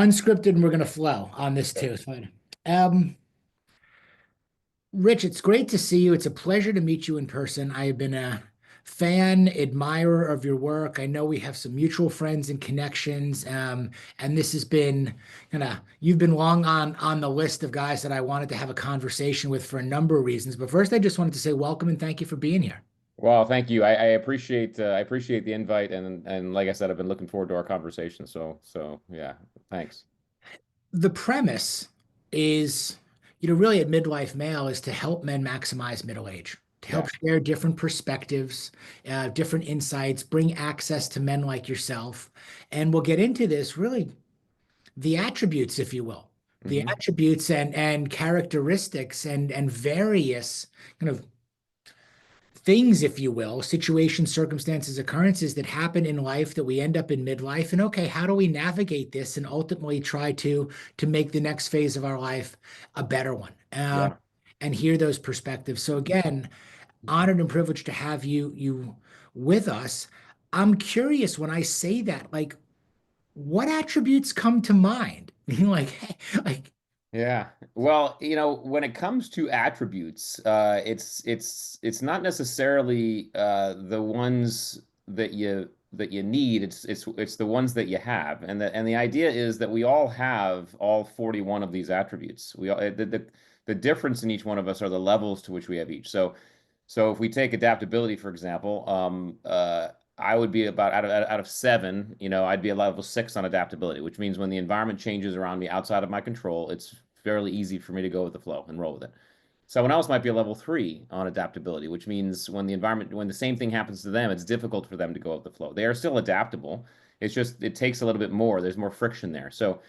Unscripted, and we're going to flow on this too. It's fine. Um, Rich, it's great to see you. It's a pleasure to meet you in person. I have been a fan, admirer of your work. I know we have some mutual friends and connections. And this has been you've been long on the list of guys that I wanted to have a conversation with for a number of reasons. But first, I just wanted to say welcome and thank you for being here. Well, thank you. I appreciate the invite, and like I said, I've been looking forward to our conversation. So yeah, thanks. The premise is, really at Midlife Male is to help men maximize middle age, to help Yeah. share different perspectives, different insights, bring access to men like yourself. And we'll get into this really the attributes, if you will, the Hmm. attributes and characteristics and various kind of things, if you will, situations, circumstances, occurrences that happen in life that we end up in midlife. And okay, how do we navigate this and ultimately try to make the next phase of our life a better one? Yeah. And hear those perspectives. So again, honored and privileged to have you with us. I'm curious when I say that, like, what attributes come to mind? Like, hey, like, Yeah. Well, when it comes to attributes, it's not necessarily the ones that you need. It's the ones that you have, and the idea is that we all have all 41 of these attributes. We all the difference in each one of us are the levels to which we have each. So if we take adaptability, for example, I would be about out of seven, I'd be a level six on adaptability, which means when the environment changes around me outside of my control, it's fairly easy for me to go with the flow and roll with it. Someone else might be a level three on adaptability, which means when the same thing happens to them, it's difficult for them to go with the flow. They are still adaptable. It's just it takes a little bit more. There's more friction there. So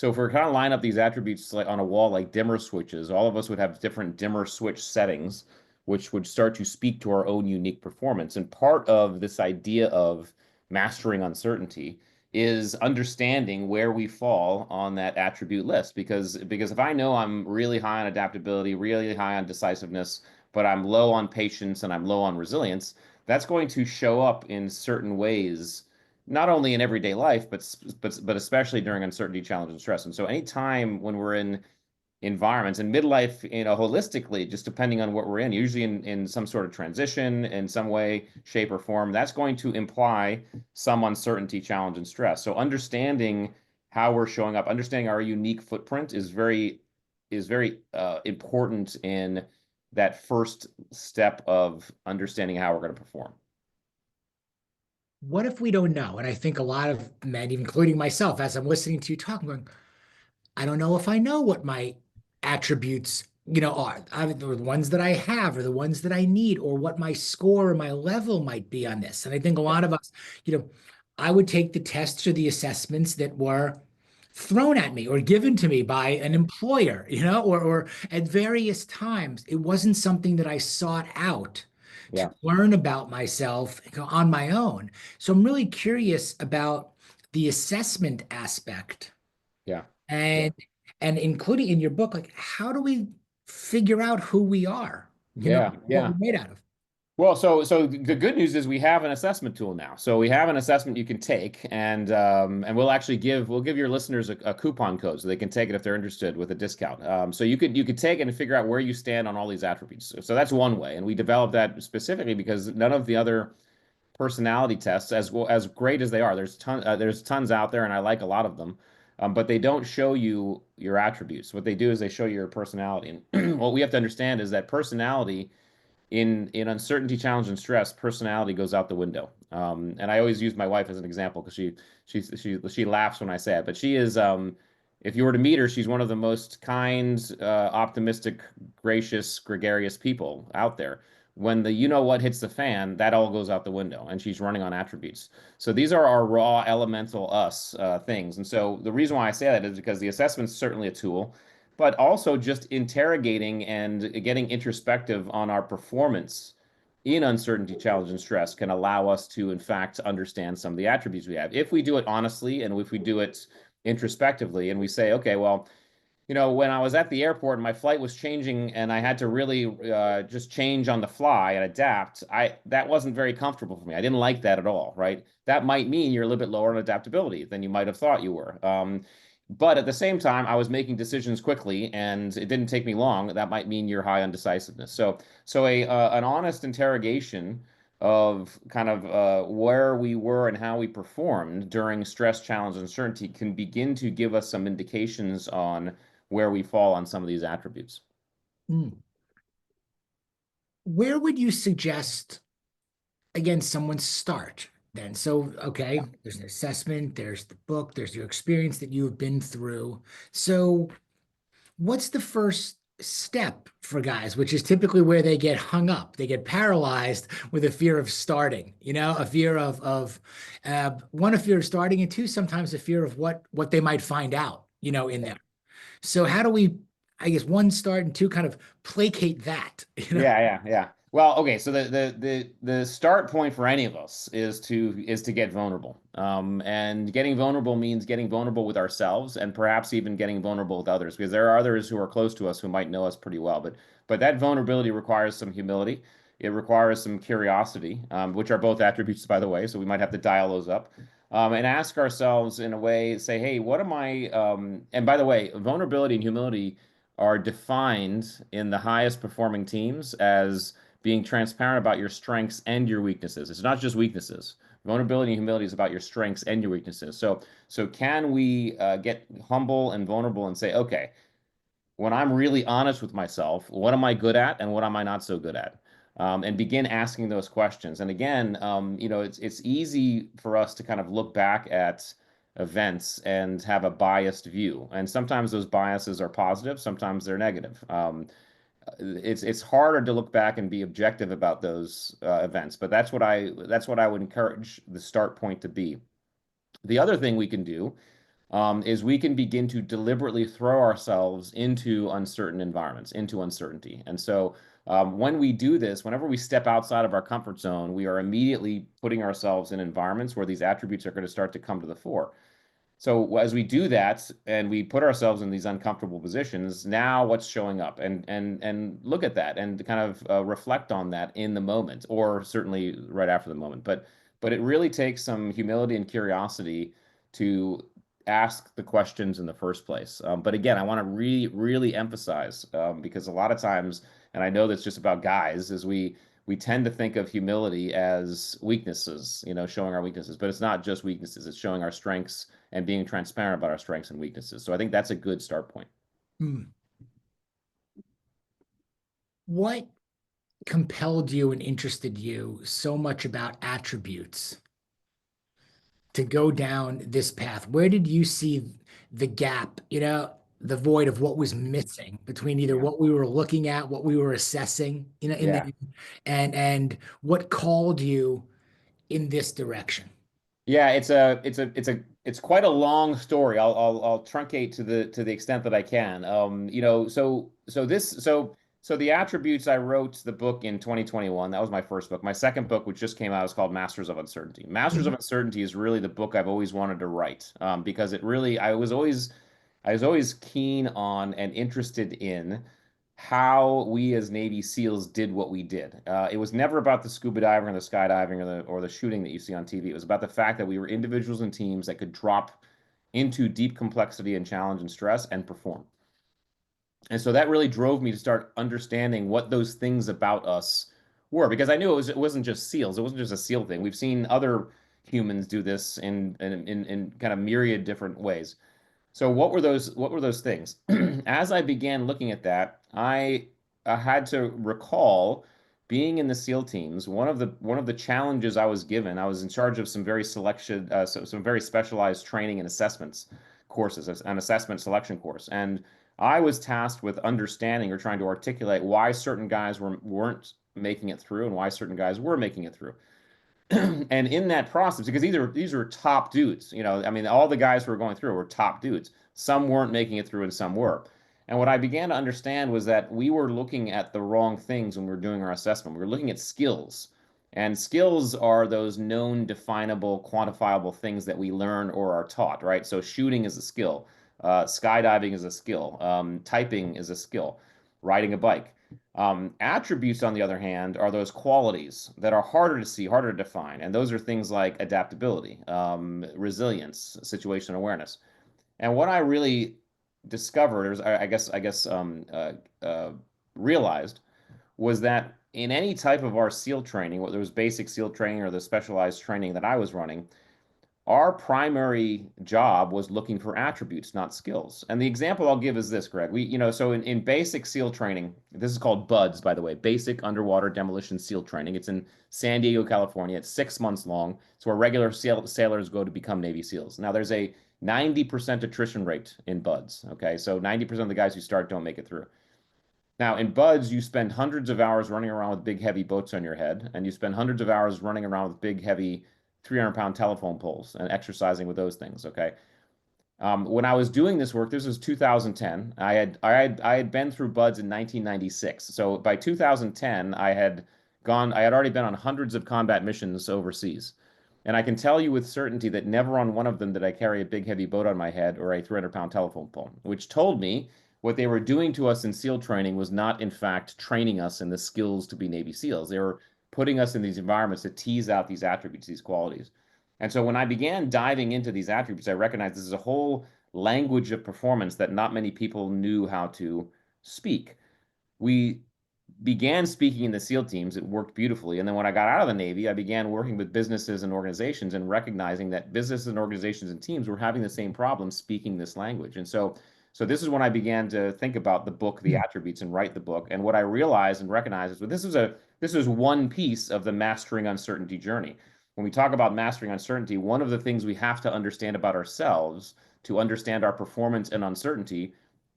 if we're kind of line up these attributes like on a wall like dimmer switches, all of us would have different dimmer switch settings which would start to speak to our own unique performance. And part of this idea of mastering uncertainty is understanding where we fall on that attribute list. Because if I know I'm really high on adaptability, really high on decisiveness, but I'm low on patience and I'm low on resilience, that's going to show up in certain ways, not only in everyday life, but especially during uncertainty, challenge, and stress. And so anytime when we're in environments and midlife, holistically, just depending on what we're in, usually in some sort of transition in some way, shape, or form, that's going to imply some uncertainty, challenge, and stress. So understanding how we're showing up, understanding our unique footprint is very important in that first step of understanding how we're going to perform. what if we don't know? And I think a lot of men, including myself, as I'm listening to you talk, I'm going, I don't know if I know what my attributes, are. Either the ones that I have or the ones that I need, or what my score or my level might be on this. And I think a Yeah. lot of us, I would take the tests or the assessments that were thrown at me or given to me by an employer, or at various times. It wasn't something that I sought out to Yeah. learn about myself on my own. So I'm really curious about the assessment aspect Yeah. Yeah. and including in your book, like how do we figure out who we are? Yeah. What Yeah. we're made out of. Well, so the good news is we have an assessment tool now. So we have an assessment you can take, and we'll give your listeners a coupon code so they can take it if they're interested with a discount. So you could take it and figure out where you stand on all these attributes. So that's one way, and we developed that specifically because none of the other personality tests, as well as great as they are, there's tons out there, and I like a lot of them. But they don't show you your attributes. What they do is they show you your personality. And what we have to understand is that personality in uncertainty, challenge, and stress, personality goes out the window. And I always use my wife as an example because she laughs when I say it. But she is, if you were to meet her, she's one of the most kind, optimistic, gracious, gregarious people out there. When the you know what hits the fan, that all goes out the window, and she's running on attributes. So these are our raw elemental us things. And so the reason why I say that is because the assessment's certainly a tool, but also just interrogating and getting introspective on our performance in uncertainty, challenge, and stress can allow us to, in fact, understand some of the attributes we have. If we do it honestly and if we do it introspectively and we say, okay, well, when I was at the airport and my flight was changing and I had to really just change on the fly and adapt, that wasn't very comfortable for me. I didn't like that at all, right? That might mean you're a little bit lower on adaptability than you might have thought you were. But at the same time, I was making decisions quickly, and it didn't take me long. That might mean you're high on decisiveness. So a an honest interrogation of kind of where we were and how we performed during stress, challenge, and uncertainty can begin to give us some indications on where we fall on some of these attributes. Mm. Where would you suggest, again, someone start then? So, okay, there's an assessment, there's the book, there's your experience that you have been through. So, what's the first step for guys, which is typically where they get hung up, they get paralyzed with a fear of starting, a fear of one, a fear of starting, and two, sometimes a fear of what they might find out, in there. So how do we, I guess, one, start, and two, kind of placate that, Yeah. Well, okay, so the start point for any of us is to get vulnerable. And getting vulnerable means getting vulnerable with ourselves and perhaps even getting vulnerable with others, because there are others who are close to us who might know us pretty well. But that vulnerability requires some humility. It requires some curiosity, which are both attributes, by the way, so we might have to dial those up. And ask ourselves in a way, say, hey, what am I? And by the way, vulnerability and humility are defined in the highest performing teams as being transparent about your strengths and your weaknesses. It's not just weaknesses. Vulnerability and humility is about your strengths and your weaknesses. So can we get humble and vulnerable and say, okay, when I'm really honest with myself, what am I good at and what am I not so good at? And begin asking those questions. And again, it's easy for us to kind of look back at events and have a biased view. And sometimes those biases are positive, sometimes they're negative. It's harder to look back and be objective about those events, but that's what I would encourage the start point to be. The other thing we can do is we can begin to deliberately throw ourselves into uncertain environments, into uncertainty. And so when we do this, whenever we step outside of our comfort zone, we are immediately putting ourselves in environments where these attributes are going to start to come to the fore. So as we do that and we put ourselves in these uncomfortable positions, now what's showing up? And look at that and kind of reflect on that in the moment, or certainly right after the moment. But it really takes some humility and curiosity to ask the questions in the first place. But again, I want to really emphasize because a lot of times, and I know that's just about guys, is we tend to think of humility as weaknesses, showing our weaknesses, but it's not just weaknesses, it's showing our strengths and being transparent about our strengths and weaknesses. So I think that's a good start point. Hmm. What compelled you and interested you so much about attributes to go down this path? Where did you see the gap, the void of what was missing between either Yeah. what we were looking at, what we were assessing, Yeah. and what called you in this direction? Yeah, it's quite a long story. I'll truncate to the extent that I can. So the attributes I wrote the book in 2021. That was my first book. My second book, which just came out, is called Masters of Uncertainty. Masters of Mhm. Uncertainty is really the book I've always wanted to write because it really I was always keen on and interested in how we as Navy SEALs did what we did. It was never about the scuba diving or the skydiving or the shooting that you see on TV. It was about the fact that we were individuals and teams that could drop into deep complexity and challenge and stress and perform. And so that really drove me to start understanding what those things about us were, because I knew it wasn't just SEALs. It wasn't just a SEAL thing. We've seen other humans do this in kind of myriad different ways. So what were those things? As I began looking at that, I had to recall being in the SEAL teams. One of the challenges I was given, I was in charge of some very specialized training and assessments courses, an assessment selection course, and I was tasked with understanding or trying to articulate why certain guys weren't making it through and why certain guys were making it through. And in that process, because these are top dudes, I mean, all the guys who were going through were top dudes. Some weren't making it through, and some were. And what I began to understand was that we were looking at the wrong things when we were doing our assessment. We were looking at skills, and skills are those known, definable, quantifiable things that we learn or are taught, right? So shooting is a skill, skydiving is a skill, typing is a skill, riding a bike. Attributes, on the other hand, are those qualities that are harder to see, harder to define. And those are things like adaptability, resilience, situational awareness. And what I really discovered, or uh, realized, was that in any type of our SEAL training, whether it was basic SEAL training or the specialized training that I was running, our primary job was looking for attributes, not skills. And the example I'll give is this, Greg. So in basic SEAL training, this is called BUDS, by the way, Basic Underwater Demolition SEAL Training. It's in San Diego, California. It's 6 months long. It's where regular sailors go to become Navy SEALs. Now, there's a 90% attrition rate in BUDS. Okay. So 90% of the guys who start don't make it through. Now, in BUDS, you spend hundreds of hours running around with big, heavy boats on your head, and you spend hundreds of hours running around with big, heavy 300-pound telephone poles and exercising with those things. Okay. When I was doing this work, this was 2010. I had been through BUDS in 1996. So by 2010, I had already been on hundreds of combat missions overseas. And I can tell you with certainty that never on one of them did I carry a big heavy boat on my head or a 300-pound telephone pole, which told me what they were doing to us in SEAL training was not, in fact, training us in the skills to be Navy SEALs. They were putting us in these environments to tease out these attributes, these qualities. And so when I began diving into these attributes, I recognized this is a whole language of performance that not many people knew how to speak. We began speaking in the SEAL teams. It worked beautifully. And then when I got out of the Navy, I began working with businesses and organizations and recognizing that businesses and organizations and teams were having the same problem speaking this language. And so this is when I began to think about the book, The Attributes, and write the book. And what I realized and recognized is, well, this is one piece of the mastering uncertainty journey. When we talk about mastering uncertainty, one of the things we have to understand about ourselves to understand our performance and uncertainty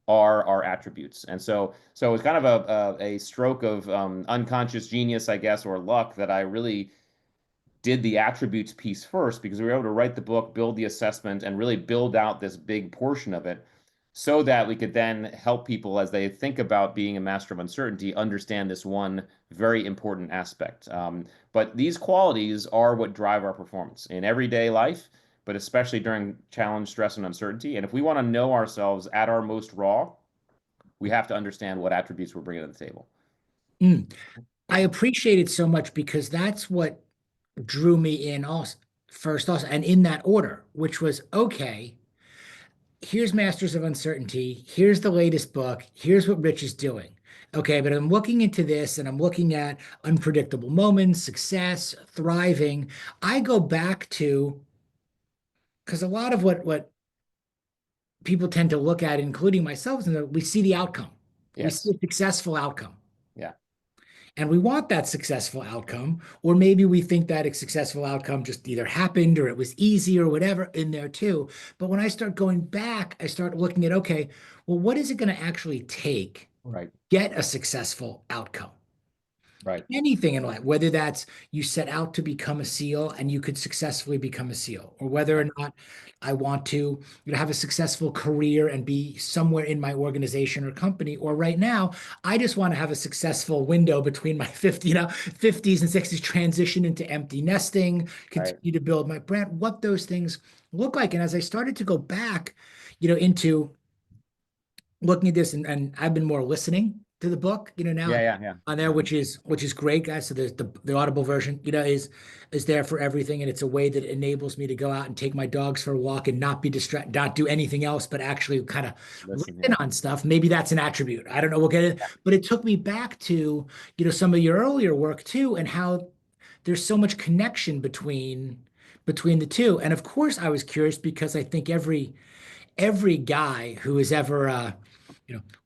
are our attributes. And so it's kind of a stroke of unconscious genius, I guess, or luck that I really did the attributes piece first because we were able to write the book, build the assessment, and really build out this big portion of it so that we could then help people as they think about being a master of uncertainty understand this one very important aspect. But these qualities are what drive our performance in everyday life, but especially during challenge, stress, and uncertainty. And if we want to know ourselves at our most raw, we have to understand what attributes we're bringing to the table. Mm. I appreciate it so much because that's what drew me in also first also and in that order, which was okay, here's Masters of Uncertainty, here's the latest book, here's what Rich is doing. Okay, but I'm looking into this and I'm looking at unpredictable moments, success, thriving. I go back to because a lot of what people tend to look at, including myself, is that we see the outcome. We see Yes. a successful outcome. Yeah. And we want that successful outcome, or maybe we think that a successful outcome just either happened or it was easy or whatever in there too. But when I start going back, I start looking at, okay, well, what is it going to actually take Right. to get a successful outcome? Right. Anything in life, whether that's you set out to become a SEAL and you could successfully become a SEAL, or whether Yeah. or not I want to, have a successful career and be somewhere in my organization or company, or right now, I just want to have a successful window between my 50s and 60s, transition into empty nesting, Right. continue to build my brand, what those things look like. And as I started to go back, into looking at this and I've been more listening to the book, Yeah. now Yeah. Yeah. on there, Yeah. which is great, guys. So there's the Audible version, is there for everything. And it's a way that enables me to go out and take my dogs for a walk and not be distracted, not do anything else, but actually kind of Listen. listen Yeah. on stuff. Maybe that's an attribute. I don't know. We'll get it. Yeah. But it took me back to, some of your earlier work too, and how there's so much connection between the two. And of course, I was curious because I think every guy who has ever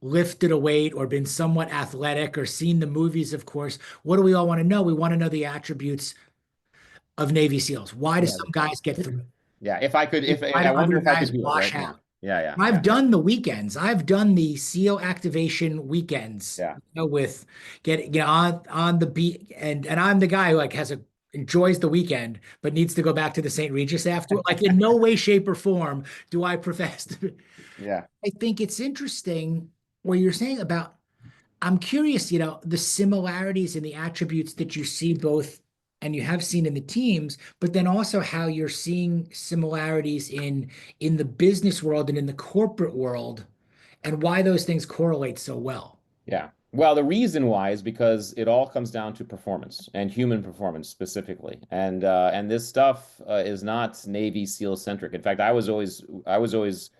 lifted a weight or been somewhat athletic or seen the movies, of course, what do we all want to know? We want to know the attributes of Navy SEALs. Why do Yeah. some guys get through? Yeah. If I could, if Why I do wonder other if I could guys do it, wash right? Yeah. out? Yeah. Yeah. I've Yeah. done the weekends. I've done the SEAL activation weekends, Yeah. with getting on the beat, and I'm the guy who like enjoys the weekend but needs to go back to the St. Regis after. Like in no way, shape, or form do I profess to. Yeah. I think it's interesting what you're saying about. I'm curious, the similarities and the attributes that you see both and you have seen in the teams, but then also how you're seeing similarities in the business world and in the corporate world and why those things correlate so well. Yeah. Well, the reason why is because it all comes down to performance and human performance specifically. And this stuff is not Navy SEAL centric. In fact, I was always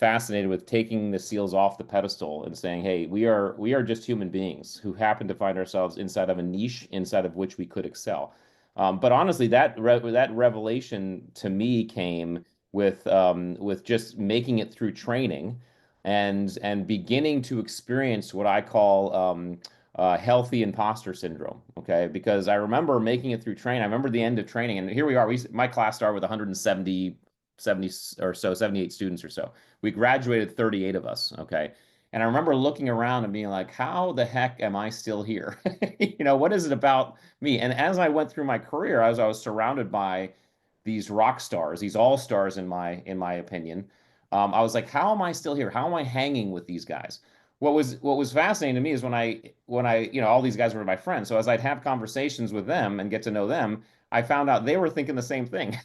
fascinated with taking the seals off the pedestal and saying, "Hey, we are just human beings who happen to find ourselves inside of a niche inside of which we could excel." But honestly, that revelation to me came with just making it through training and beginning to experience what I call healthy imposter syndrome. Okay, because I remember making it through training. I remember the end of training, and here we are. My class started with 170, 70 or so, 78 students or so. We graduated 38 of us. Okay. And I remember looking around and being like, how the heck am I still here? What is it about me? And as I went through my career, as I was surrounded by these rock stars, these all stars in my opinion, I was like, how am I still here? How am I hanging with these guys? What was fascinating to me is when I all these guys were my friends. So as I'd have conversations with them and get to know them, I found out they were thinking the same thing.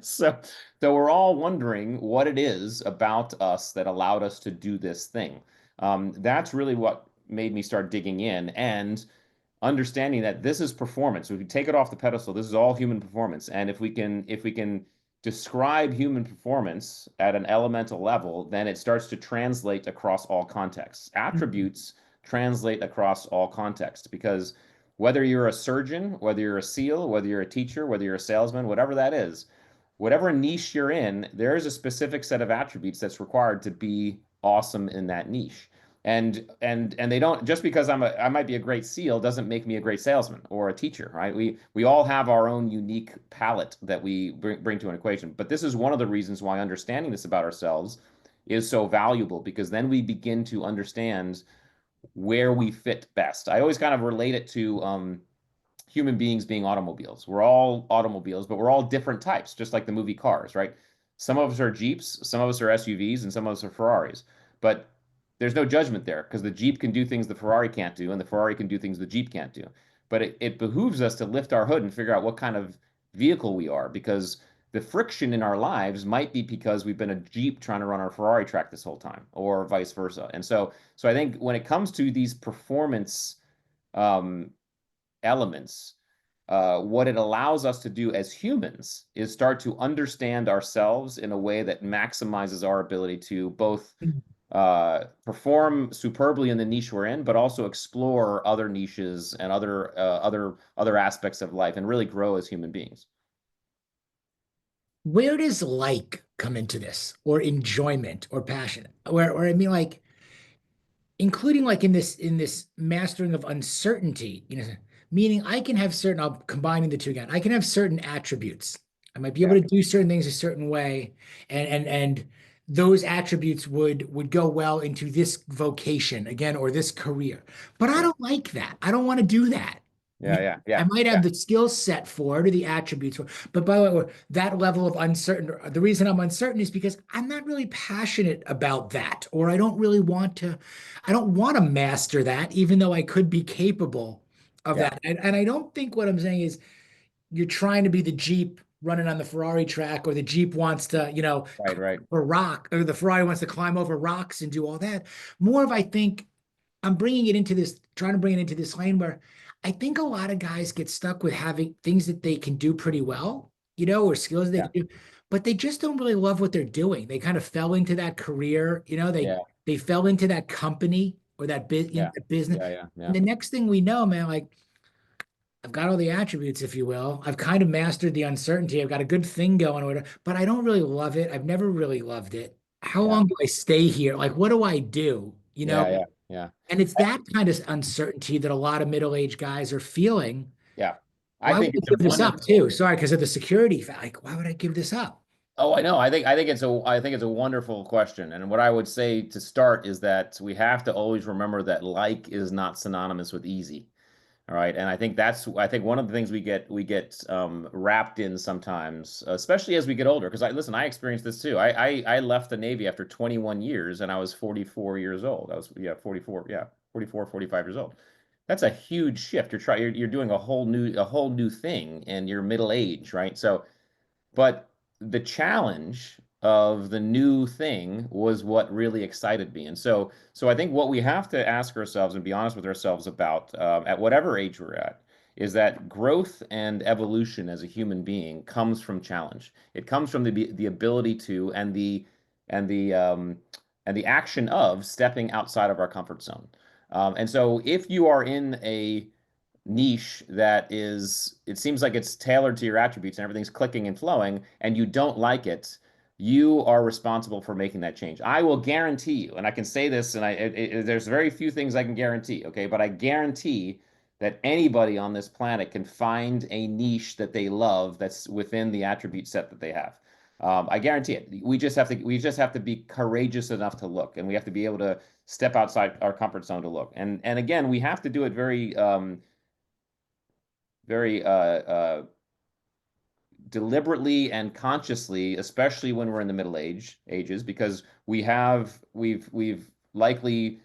So so we're all wondering what it is about us that allowed us to do this thing. That's really what made me start digging in and understanding that this is performance. We can take it off the pedestal. This is all human performance. And if we can describe human performance at an elemental level, then it starts to translate across all contexts. Attributes translate across all contexts because whether you're a surgeon, whether you're a SEAL, whether you're a teacher, whether you're a salesman, whatever that is, whatever niche you're in, there is a specific set of attributes that's required to be awesome in that niche. And they don't, just because I might be a great SEAL doesn't make me a great salesman or a teacher, right? We all have our own unique palette that we bring to an equation. But this is one of the reasons why understanding this about ourselves is so valuable because then we begin to understand where we fit best. I always kind of relate it to human beings being automobiles. We're all automobiles, but we're all different types, just like the movie Cars, right? Some of us are Jeeps, some of us are SUVs, and some of us are Ferraris. But there's no judgment there because the Jeep can do things the Ferrari can't do, and the Ferrari can do things the Jeep can't do. But it behooves us to lift our hood and figure out what kind of vehicle we are because the friction in our lives might be because we've been a Jeep trying to run our Ferrari track this whole time, or vice versa. And so I think when it comes to these performance um, elements, what it allows us to do as humans is start to understand ourselves in a way that maximizes our ability to both perform superbly in the niche we're in, but also explore other niches and other aspects of life and really grow as human beings. Where does like come into this, or enjoyment, or passion? Or I mean, like, including like in this mastering of uncertainty, meaning I can have certain, I'm combining the two again. I can have certain attributes. I might be able Yeah, to do certain things a certain way, and those attributes would go well into this vocation again or this career. But I yeah, don't like that. I don't want to do that. yeah, yeah, I yeah, might yeah, have the skill set for it or the attributes for it. But by the way, that level of uncertain, the reason I'm uncertain is because I'm not really passionate about that, or I don't want to master that, even though I could be capable of yeah. that. And I don't think what I'm saying is you're trying to be the Jeep running on the Ferrari track, or the Jeep wants to, Right, climb right. over a rock, or the Ferrari wants to climb over rocks and do all that. More of, I think, I'm bringing it into this, trying to bring it into this lane where I think a lot of guys get stuck with having things that they can do pretty well, or skills that they Yeah, can do, but they just don't really love what they're doing. They kind of fell into that career, they yeah, they fell into that company or yeah, that business. yeah, yeah, And yeah, the next thing we know, man, like, I've got all the attributes, if you will. I've kind of mastered the uncertainty. I've got a good thing going with it, but I don't really love it. I've never really loved it. How yeah, long do I stay here? Like, what do I do? yeah, yeah, yeah. And it's I, that kind of uncertainty that a lot of middle-aged guys are feeling. yeah. I Why would think I it's a give this up wonderful. too? Sorry, because of the security fact. Like, why would I give this up? Oh, I know. I think it's a wonderful question. And what I would say to start is that we have to always remember that like is not synonymous with easy. All right. And I think one of the things we get wrapped in sometimes, especially as we get older, because I experienced this too. I left the Navy after 21 years and I was 44 years old. I was, yeah, 44, yeah, 44, 45 years old. That's a huge shift. You're doing a whole new thing and you're middle age, right? But the challenge of the new thing was what really excited me. And so I think what we have to ask ourselves and be honest with ourselves about at whatever age we're at is that growth and evolution as a human being comes from challenge. It comes from the ability to and the action of stepping outside of our comfort zone. And so if you are in a niche that is, it seems like it's tailored to your attributes and everything's clicking and flowing, and you don't like it, you are responsible for making that change. I will guarantee you, and I can say this, and there's very few things I can guarantee, okay, but I guarantee that anybody on this planet can find a niche that they love that's within the attribute set that they have. I guarantee it. We just have to be courageous enough to look, and we have to be able to step outside our comfort zone to look. And again, we have to do it very deliberately and consciously, especially when we're in the ages, because we've likely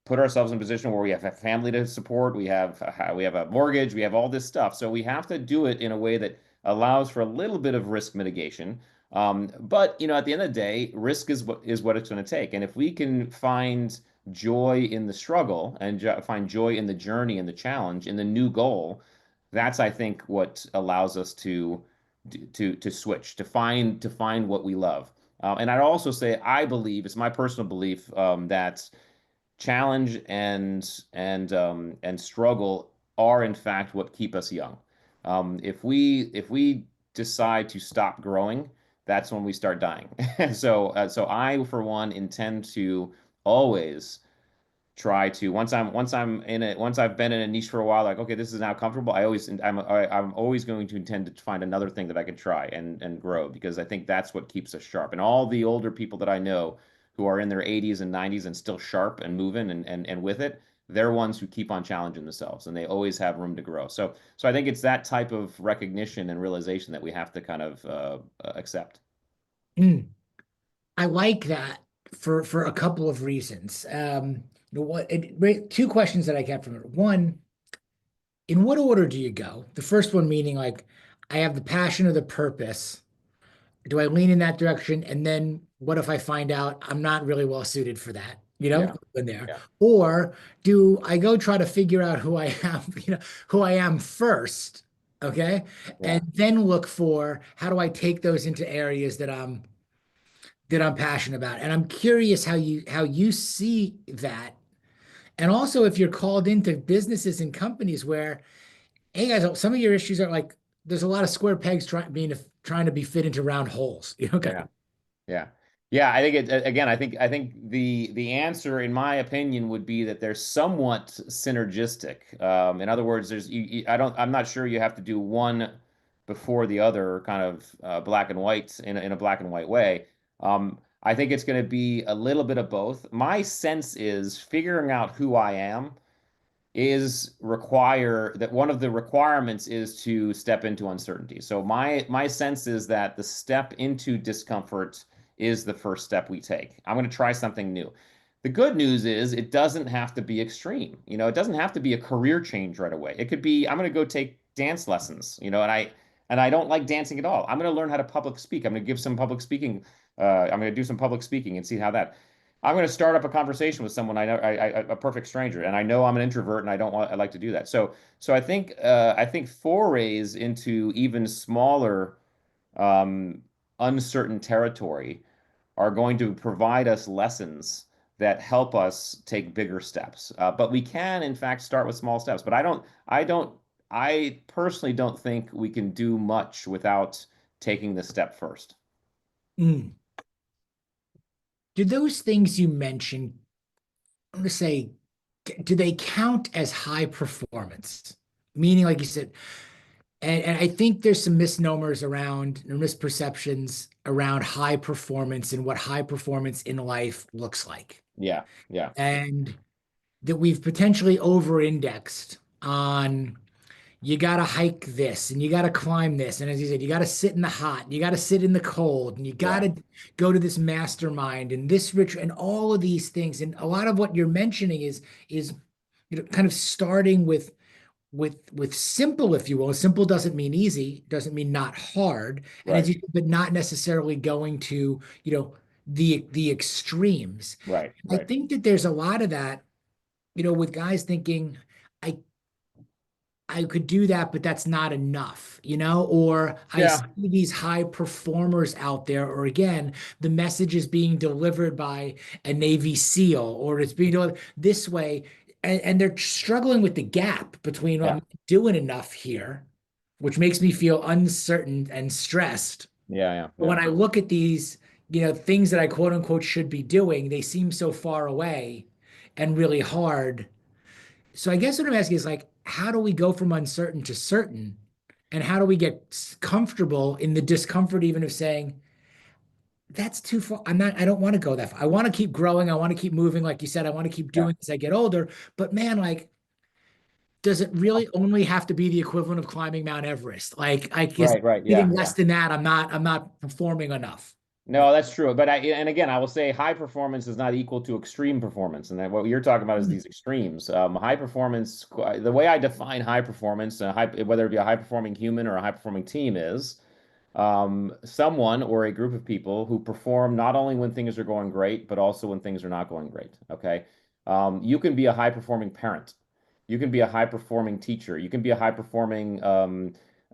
put ourselves in a position where we have a family to support, we have a mortgage, we have all this stuff. So we have to do it in a way that allows for a little bit of risk mitigation. But at the end of the day, risk is what it's going to take. And if we can find joy in the struggle and find joy in the journey and the challenge in the new goal, that's, I think, what allows us to switch, to find what we love. And I'd also say I believe, it's my personal belief, that challenge and struggle are in fact what keep us young. If we decide to stop growing, that's when we start dying. So I, for one, intend to always try to, once I've been in a niche for a while, like, okay, this is now comfortable. I'm always going to intend to find another thing that I can try and grow, because I think that's what keeps us sharp. And all the older people that I know who are in their 80s and 90s and still sharp and moving and with it, they're ones who keep on challenging themselves, and they always have room to grow. So I think it's that type of recognition and realization that we have to kind of accept. Mm. I like that for a couple of reasons. Two questions that I get from it. One, in what order do you go? The first one meaning like I have the passion or the purpose. Do I lean in that direction? And then what if I find out I'm not really well suited for that? Yeah, In there. yeah, Or do I go try to figure out who I am, who I am first, okay? And yeah. then look for how do I take those into areas that I'm passionate about. And I'm curious how you see that. And also if you're called into businesses and companies where, hey guys, some of your issues are like there's a lot of square pegs trying to be fit into round holes, kind Yeah. of. Yeah. Yeah, I think again, I think the answer, in my opinion, would be that they're somewhat synergistic. In other words, I'm not sure you have to do one before the other, kind of black and white, in a black and white way. I think it's going to be a little bit of both. My sense is figuring out who I am is require that one of the requirements is to step into uncertainty. So my sense is that the step into discomfort is the first step we take. I'm going to try something new. The good news is it doesn't have to be extreme. It doesn't have to be a career change right away. It could be, I'm going to go take dance lessons, and I don't like dancing at all. I'm going to learn how to public speak. I'm going to give some public speaking. I'm going to do some public speaking and see how that. I'm going to start up a conversation with someone I know, a perfect stranger, and I know I'm an introvert and I like to do that. So I think forays into even smaller, um, uncertain territory are going to provide us lessons that help us take bigger steps. But we can, in fact, start with small steps. But I personally don't think we can do much without taking the step first. Mm. Do those things you mentioned, I'm going to say, do they count as high performance? Meaning, like you said, and I think there's some misnomers around or misperceptions around high performance and what high performance in life looks like. Yeah, yeah, And that we've potentially over-indexed on you got to hike this and you got to climb this. And as you said, you got to sit in the hot, you got to sit in the cold, and you got yeah, to go to this mastermind and this rich and all of these things. And a lot of what you're mentioning is kind of starting with simple, if you will. Simple doesn't mean easy, doesn't mean not hard. And right, but not necessarily going to, the extremes. right, I right. think that there's a lot of that, with guys thinking, I I could do that, but that's not enough, you know? Or I see Yeah. these high performers out there, or again, the message is being delivered by a Navy SEAL, or it's being delivered this way, and they're struggling with the gap between Yeah. I'm doing enough here, which makes me feel uncertain and stressed. Yeah. Yeah. But Yeah. when I look at these, things that I quote unquote should be doing, they seem so far away and really hard. So I guess what I'm asking is like, how do we go from uncertain to certain? And how do we get comfortable in the discomfort, even of saying, that's too far. I don't want to go that far. I want to keep growing. I want to keep moving. Like you said, I want to keep Yeah. doing as I get older. But man, like, does it really only have to be the equivalent of climbing Mount Everest? Like, I guess Right. Right. anything Yeah. less Yeah. than that, I'm not performing enough. No, that's true. But and again, I will say high performance is not equal to extreme performance. And then what you're talking about is these extremes. High performance, the way I define high performance, whether it be a high performing human or a high performing team is someone or a group of people who perform not only when things are going great, but also when things are not going great. Okay. You can be a high performing parent. You can be a high performing teacher. You can be a high performing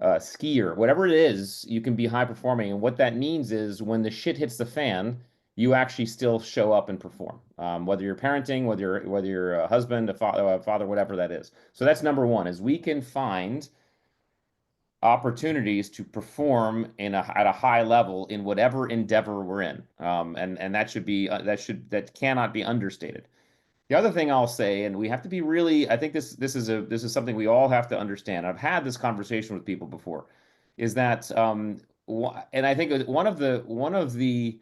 skier. Whatever it is, you can be high performing. And what that means is when the shit hits the fan, you actually still show up and perform. Whether you're parenting, whether you're a husband, a father, whatever that is. So that's number one, is we can find opportunities to perform at a high level in whatever endeavor we're in. And that should be that cannot be understated. The other thing I'll say, and we have to be really, I think this is something we all have to understand. I've had this conversation with people before, is that and I think one of the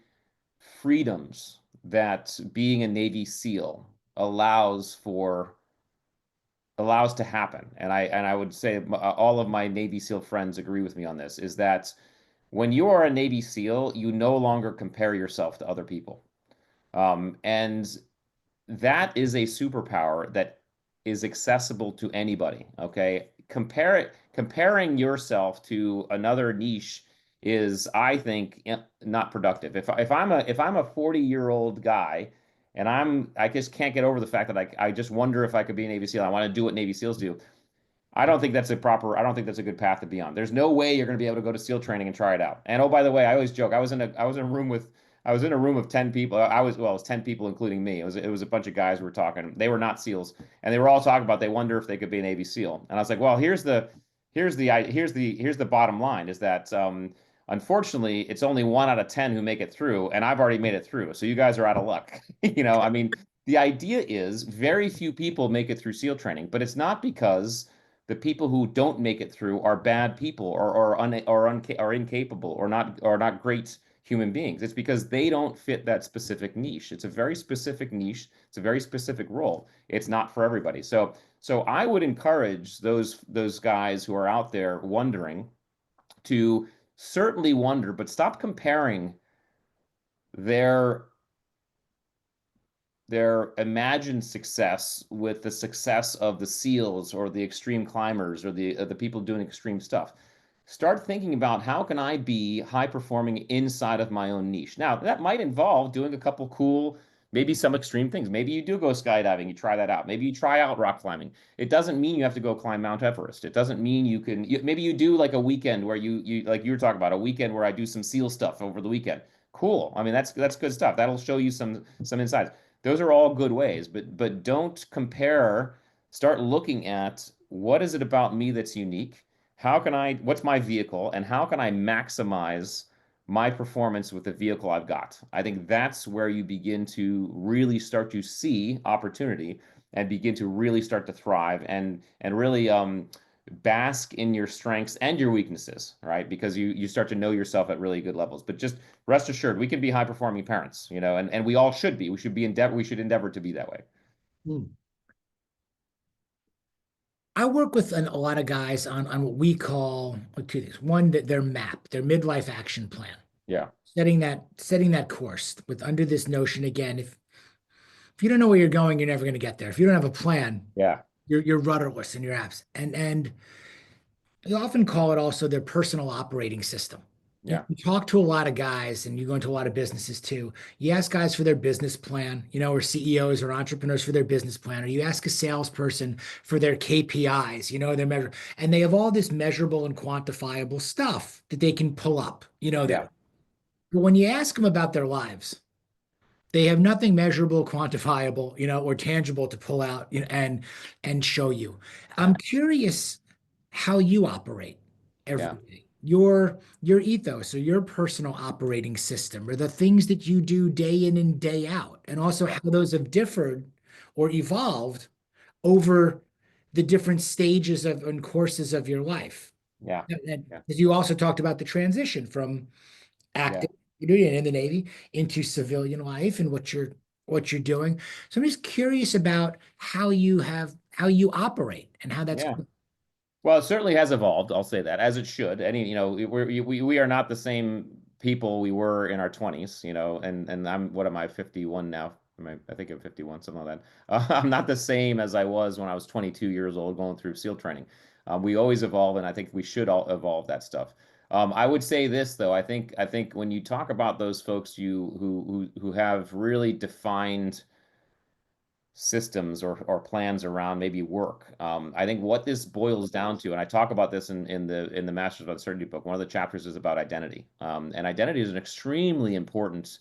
freedoms that being a Navy SEAL allows for allows to happen, and I would say all of my Navy SEAL friends agree with me on this, is that when you are a Navy SEAL, you no longer compare yourself to other people. And that is a superpower that is accessible to anybody. Okay. Comparing yourself to another niche is, I think, not productive. If I'm a 40-year-old guy and I just can't get over the fact that I just wonder if I could be a Navy SEAL. I want to do what Navy SEALs do. I don't think that's a good path to be on. There's no way you're going to be able to go to SEAL training and try it out. And oh, by the way, I always joke. I was in a room of 10 people. It was 10 people, including me. It was a bunch of guys who were talking. They were not SEALs, and they were all talking about they wonder if they could be a Navy SEAL. And I was like, well, here's the bottom line is that unfortunately, it's only 1 out of 10 who make it through, and I've already made it through. So you guys are out of luck. I mean, the idea is very few people make it through SEAL training, but it's not because the people who don't make it through are bad people or incapable or not great human beings. It's because they don't fit that specific niche. It's a very specific niche. It's a very specific role. It's not for everybody. So I would encourage those guys who are out there wondering to certainly wonder, but stop comparing their their imagined success with the success of the SEALs or the extreme climbers or the people doing extreme stuff. Start thinking about how can I be high performing inside of my own niche. Now, that might involve doing a couple cool, maybe some extreme things. Maybe you do go skydiving, you try that out. Maybe you try out rock climbing. It doesn't mean you have to go climb Mount Everest. It doesn't mean maybe you do like a weekend where you like you were talking about a weekend where I do some SEAL stuff over the weekend. Cool. I mean, that's good stuff. That'll show you some insights. Those are all good ways, but don't compare. Start looking at what is it about me that's unique? What's my vehicle, and how can I maximize my performance with the vehicle I've got? I think that's where you begin to really start to see opportunity and begin to really start to thrive and really bask in your strengths and your weaknesses, right? Because you start to know yourself at really good levels. But just rest assured, we can be high performing parents, and we all should be. We should endeavor to be that way. Hmm. I work with a lot of guys on what we call two things. One, that their map, their midlife action plan, Yeah. setting that course with under this notion again, if you don't know where you're going, you're never going to get there. If you don't have a plan, Yeah. you're rudderless in your apps. And you often call it also their personal operating system. You Yeah. talk to a lot of guys and you go into a lot of businesses too. You ask guys for their business plan, or CEOs or entrepreneurs for their business plan, or you ask a salesperson for their KPIs, their measure, and they have all this measurable and quantifiable stuff that they can pull up, Yeah. there. But when you ask them about their lives, they have nothing measurable, quantifiable, or tangible to pull out, and show you. I'm Yeah. curious how you operate every Yeah. day. Your ethos or your personal operating system or the things that you do day in and day out, and also Yeah. how those have differed or evolved over the different stages of and courses of your life. Yeah. And Yeah. because you also talked about the transition from Yeah. active duty and in the Navy into civilian life and what you're doing. So I'm just curious about how you operate and how that's Yeah. going. Well, it certainly has evolved. I'll say that, as it should. We are not the same people we were in our 20s, and what am I, 51 now? I think I'm 51, something like that. I'm not the same as I was when I was 22 years old going through SEAL training. We always evolve, and I think we should all evolve that stuff. I would say this though. I think when you talk about those folks who have really defined systems or plans around maybe work. I think what this boils down to, and I talk about this in the Masters of Uncertainty book. One of the chapters is about identity, and identity is an extremely important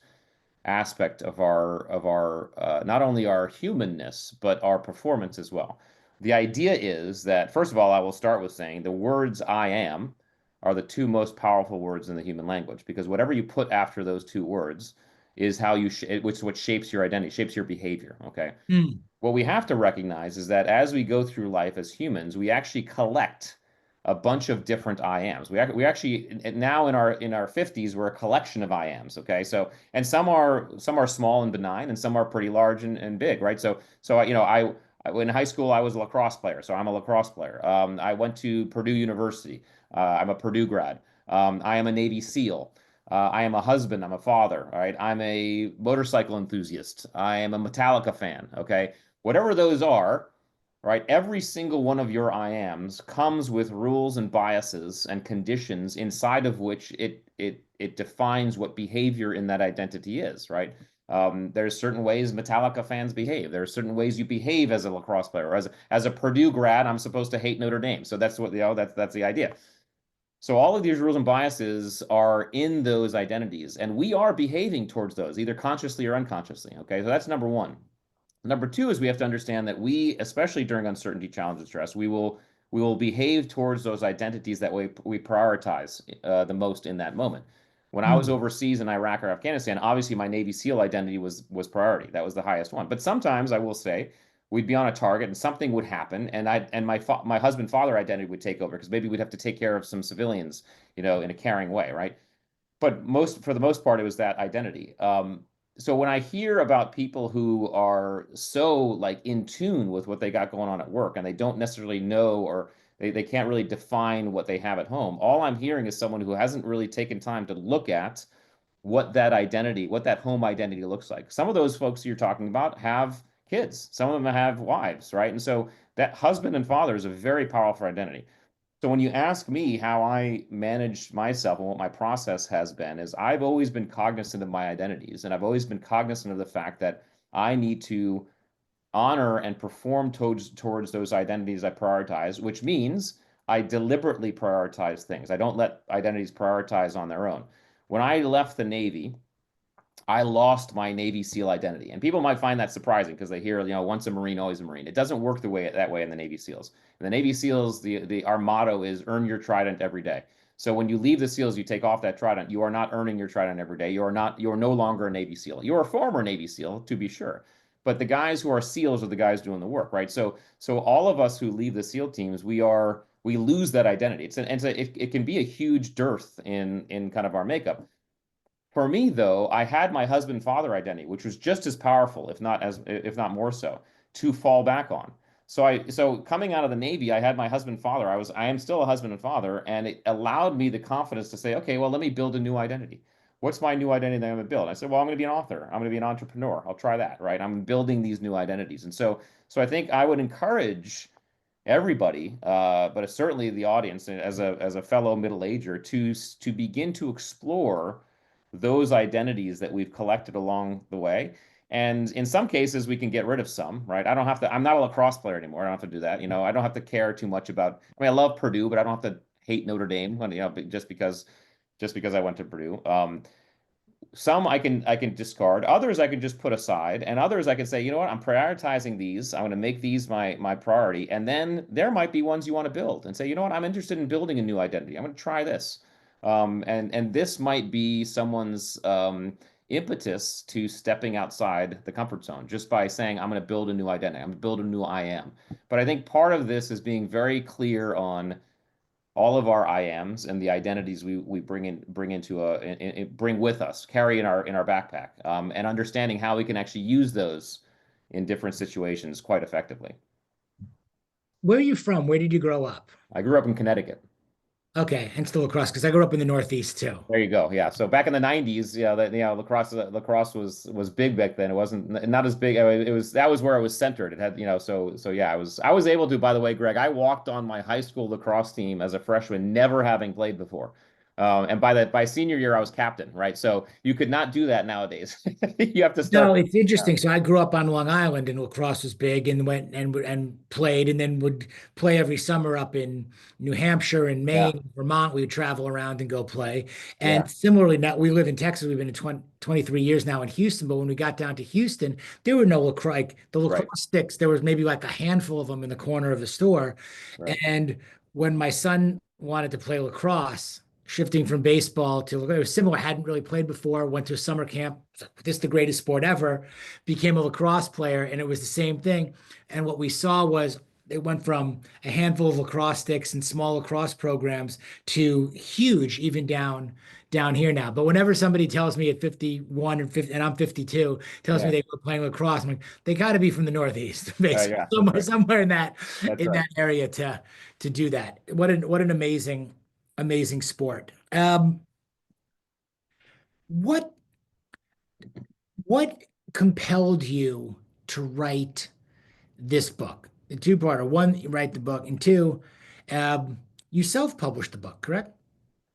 aspect of our not only our humanness but our performance as well. The idea is that first of all, I will start with saying the words "I am" are the two most powerful words in the human language because whatever you put after those two words is how which is what shapes your identity, shapes your behavior. Okay, Hmm. what we have to recognize is that as we go through life as humans, we actually collect a bunch of different I ams. We actually now in our 50s we're a collection of I ams. Okay, so and some are small and benign, and some are pretty large and big, right? So in high school I was a lacrosse player, so I'm a lacrosse player. I went to Purdue University. I'm a Purdue grad. I am a Navy SEAL. I am a husband. I'm a father. All right. I'm a motorcycle enthusiast. I am a Metallica fan. Okay, whatever those are, right? Every single one of your I ams comes with rules and biases and conditions inside of which it defines what behavior in that identity is, right? There's certain ways Metallica fans behave. There are certain ways you behave as a lacrosse player. As a Purdue grad, I'm supposed to hate Notre Dame. So that's what that's the idea. So all of these rules and biases are in those identities, and we are behaving towards those, either consciously or unconsciously. Okay, so that's number one. Number two is we have to understand that we, especially during uncertainty, challenge, and stress, we will behave towards those identities that we prioritize the most in that moment. When I was Hmm. overseas in Iraq or Afghanistan, obviously my Navy SEAL identity was priority. That was the highest one. But sometimes I will say we'd be on a target and something would happen, and my husband father identity would take over because maybe we'd have to take care of some civilians, in a caring way, right? But for the most part, it was that identity. So when I hear about people who are so like in tune with what they got going on at work and they don't necessarily know or they can't really define what they have at home, all I'm hearing is someone who hasn't really taken time to look at what that identity, what that home identity looks like. Some of those folks you're talking about have kids, some of them have wives, right? And so that husband and father is a very powerful identity. So when you ask me how I manage myself and what my process has been, is I've always been cognizant of my identities, and I've always been cognizant of the fact that I need to honor and perform towards those identities I prioritize, which means I deliberately prioritize things. I don't let identities prioritize on their own. When I left the Navy, I lost my Navy SEAL identity. And people might find that surprising because they hear, once a Marine, always a Marine. It doesn't work that way in the Navy SEALs. In the Navy SEAls, our motto is earn your trident every day. So when you leave the SEALs, you take off that trident. You are not earning your trident every day. You are no longer a Navy SEAL. You're a former Navy SEAL, to be sure. But the guys who are SEALs are the guys doing the work, right? So all of us who leave the SEAL teams, we lose that identity. It can be a huge dearth in kind of our makeup. For me, though, I had my husband father identity, which was just as powerful, if not more so, to fall back on. So coming out of the Navy, I had my husband father. I am still a husband and father, and it allowed me the confidence to say, okay, well, let me build a new identity. What's my new identity that I'm going to build? I said, well, I'm going to be an author. I'm going to be an entrepreneur. I'll try that, right? I'm building these new identities, and so I think I would encourage everybody, but it's certainly the audience and as a fellow middle ager to begin to explore those identities that we've collected along the way. And in some cases, we can get rid of some, right? I don't have to, I'm not a lacrosse player anymore. I don't have to do that. I don't have to care too much about, I mean, I love Purdue, but I don't have to hate Notre Dame, just because I went to Purdue. Some I can discard, others I can just put aside, and others I can say, you know what, I'm prioritizing these. I'm going to make these my priority, and then there might be ones you want to build and say, you know what, I'm interested in building a new identity. I'm going to try this, and this might be someone's impetus to stepping outside the comfort zone just by saying, I'm going to build a new identity. I'm going to build a new I am. But I think part of this is being very clear on all of our IAMs and the identities we bring with us, carry in our backpack, and understanding how we can actually use those in different situations quite effectively. Where are you from? Where did you grow up? I grew up in Connecticut. Okay, and still across because I grew up in the Northeast too. There you go. Yeah. So back in the 90s, yeah, lacrosse was big back then. It wasn't not as big. It was that was where it was centered. It had, so yeah, I was able to, by the way, Greg, I walked on my high school lacrosse team as a freshman, never having played before. And by senior year, I was captain, right? So you could not do that nowadays. You have to start. No, it's interesting. So I grew up on Long Island, and lacrosse was big, and went and played, and then would play every summer up in New Hampshire and Yeah, Maine, Vermont. We would travel around and go play. yeah, And similarly, now we live in Texas. We've been in 23 years now in Houston. But when we got down to Houston, there were no lacrosse, like the right, lacrosse sticks. There was maybe like a handful of them in the corner of the store. right. And when my son wanted to play lacrosse, shifting from baseball to it was similar, hadn't really played before, went to a summer camp. This is the greatest sport ever, became a lacrosse player, and it was the same thing. And what we saw was it went from a handful of lacrosse sticks and small lacrosse programs to huge, even down here now. But whenever somebody tells me at 51 and 50, and I'm 52, tells me Yeah, they were playing lacrosse, I'm like, they got to be from the Northeast, basically, yeah, that's somewhere, right. somewhere in that That's right. area to do that. What an amazing sport. What what compelled you to write this book? The two-parter. One, you write the book, and two, you self-published the book, correct?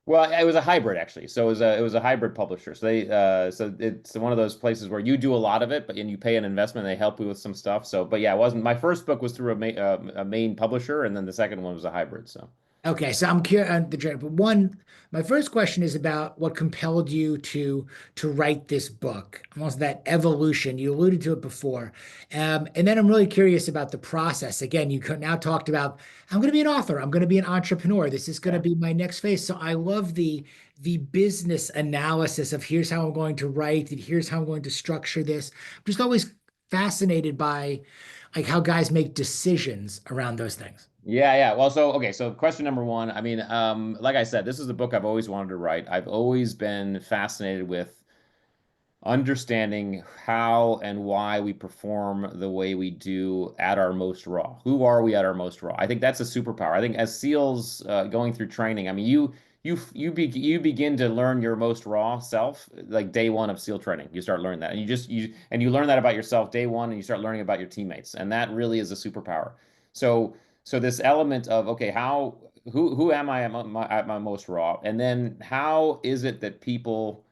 Well, it was a hybrid actually. So it was a hybrid publisher. So it's one of those places where you do a lot of it, but and you pay an investment. And they help you with some stuff. So, but yeah, it wasn't my first book was through a main publisher, and then the second one was a hybrid. So. Okay, so I'm curious on the journey. But one, my first question is about what compelled you to write this book. Almost that evolution. You alluded to it before, and then I'm really curious about the process. Again, now talked about I'm going to be an author. I'm going to be an entrepreneur. This is going to Yeah. be my next phase. So I love the business analysis of here's how I'm going to write and here's how I'm going to structure this. I'm just always fascinated by like how guys make decisions around those things. Yeah, yeah. Well, so okay, so question number one. I mean, like I said, this is a book I've always wanted to write. I've always been fascinated with understanding how and why we perform the way we do at our most raw. Who are we at our most raw? I think that's a superpower. I think as SEALs going through training, I mean, you begin to learn your most raw self like day one of SEAL training. You start learning that, and you learn that about yourself day one, and you start learning about your teammates, and that really is a superpower. So this element of okay, who am I at my most raw, and then how is it that people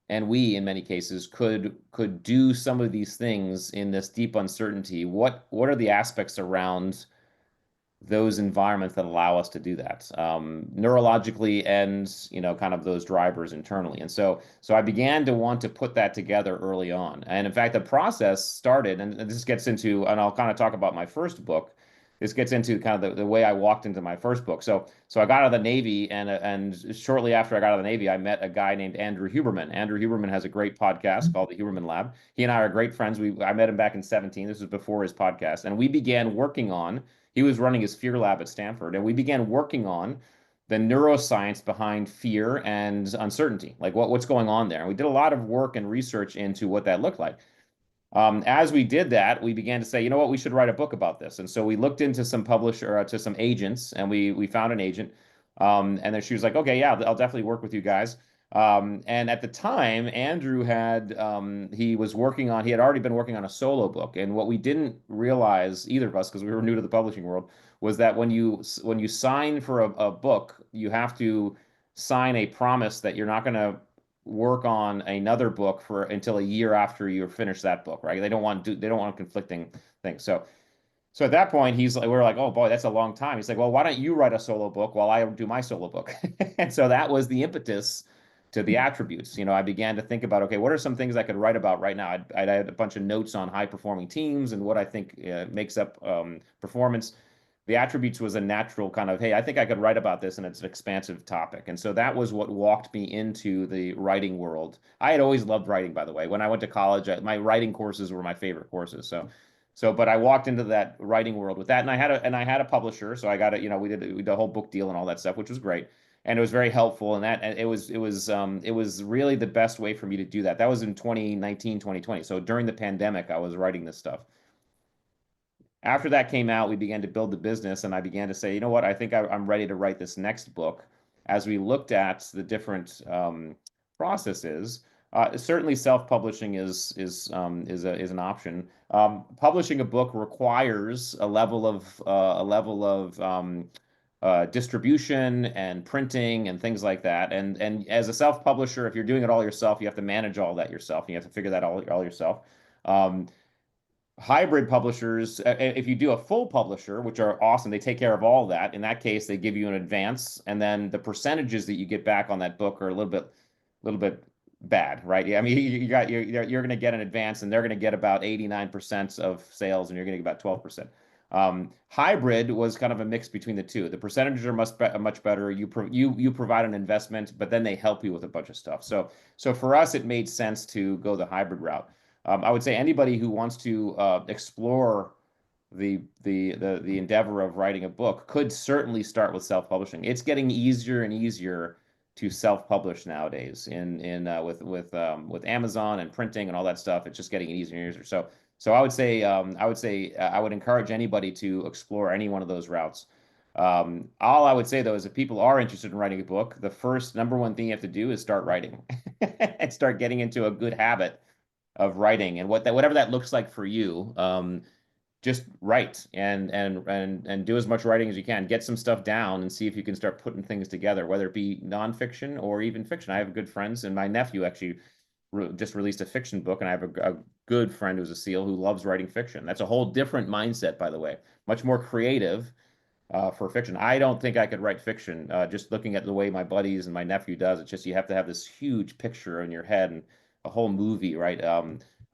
and we in many cases could do some of these things in this deep uncertainty. What are the aspects around those environments that allow us to do that neurologically and kind of those drivers internally? And so I began to want to put that together early on. And in fact, the process started, and this gets into, and I'll kind of talk about my first book. This gets into kind of the way I walked into my first book. So I got out of the Navy, and shortly after I got out of the Navy, I met a guy named Andrew Huberman. Andrew Huberman has a great podcast called The Huberman Lab. He and I are great friends. I met him back in 2017. This was before his podcast, and we began working on. He was running his fear lab at Stanford, and we began working on the neuroscience behind fear and uncertainty, like what's going on there. And we did a lot of work and research into what that looked like. As we did that, we began to say, you know what, we should write a book about this. And so we looked into some publisher, to some agents, and we found an agent. And then she was like, okay, yeah, I'll definitely work with you guys. And at the time, Andrew had he had already been working on a solo book. And what we didn't realize, either of us, because we were new to the publishing world, was that when you sign for a book, you have to sign a promise that you're not going to work on another book for until a year after you finish that book, right? They don't want conflicting things. So at that point, we're like, oh boy, that's a long time. He's like, well, why don't you write a solo book while I do my solo book? And so that was the impetus to the attributes. I began to think about, okay, what are some things I could write about right now? I'd had a bunch of notes on high performing teams and what I think makes up performance. The attributes was a natural kind of, hey, I think I could write about this, and it's an expansive topic. And so that was what walked me into the writing world. I had always loved writing, by the way. When I went to college, my writing courses were my favorite courses. But I walked into that writing world with that, and I had a publisher, so I got it. We did a whole book deal and all that stuff, which was great, and it was very helpful. And it was really the best way for me to do that. That was in 2019, 2020. So during the pandemic, I was writing this stuff. After that came out, we began to build the business, and I began to say, you know what, I think I'm ready to write this next book. As we looked at the different processes, certainly self-publishing is an option. Publishing a book requires a level of distribution and printing and things like that. And as a self-publisher, if you're doing it all yourself, you have to manage all that yourself. You have to figure that all yourself. Um, Hybrid publishers, if you do a full publisher, which are awesome, they take care of all that. In that case, they give you an advance, and then the percentages that you get back on that book are little bit bad, right? Yeah, I mean, you're going to get an advance, and they're going to get about 89% of sales, and you're going to get about 12%. Hybrid was kind of a mix between the two. The percentages are much better. You provide an investment, but then they help you with a bunch of stuff. So for us, it made sense to go the hybrid route. I would say anybody who wants to explore the endeavor of writing a book could certainly start with self-publishing. It's getting easier and easier to self-publish nowadays with Amazon and printing and all that stuff. It's just getting easier and easier. So I would encourage anybody to explore any one of those routes. All I would say though is if people are interested in writing a book, the first number one thing you have to do is start writing and start getting into a good habit of writing, and whatever that looks like for you. Just write and do as much writing as you can. Get some stuff down and see if you can start putting things together, whether it be nonfiction or even fiction. I have good friends, and my nephew actually just released a fiction book, and I have a good friend who's a SEAL who loves writing fiction. That's a whole different mindset, by the way, much more creative for fiction. I don't think I could write fiction. Just looking at the way my buddies and my nephew does, it's just you have to have this huge picture in your head and a whole movie, right?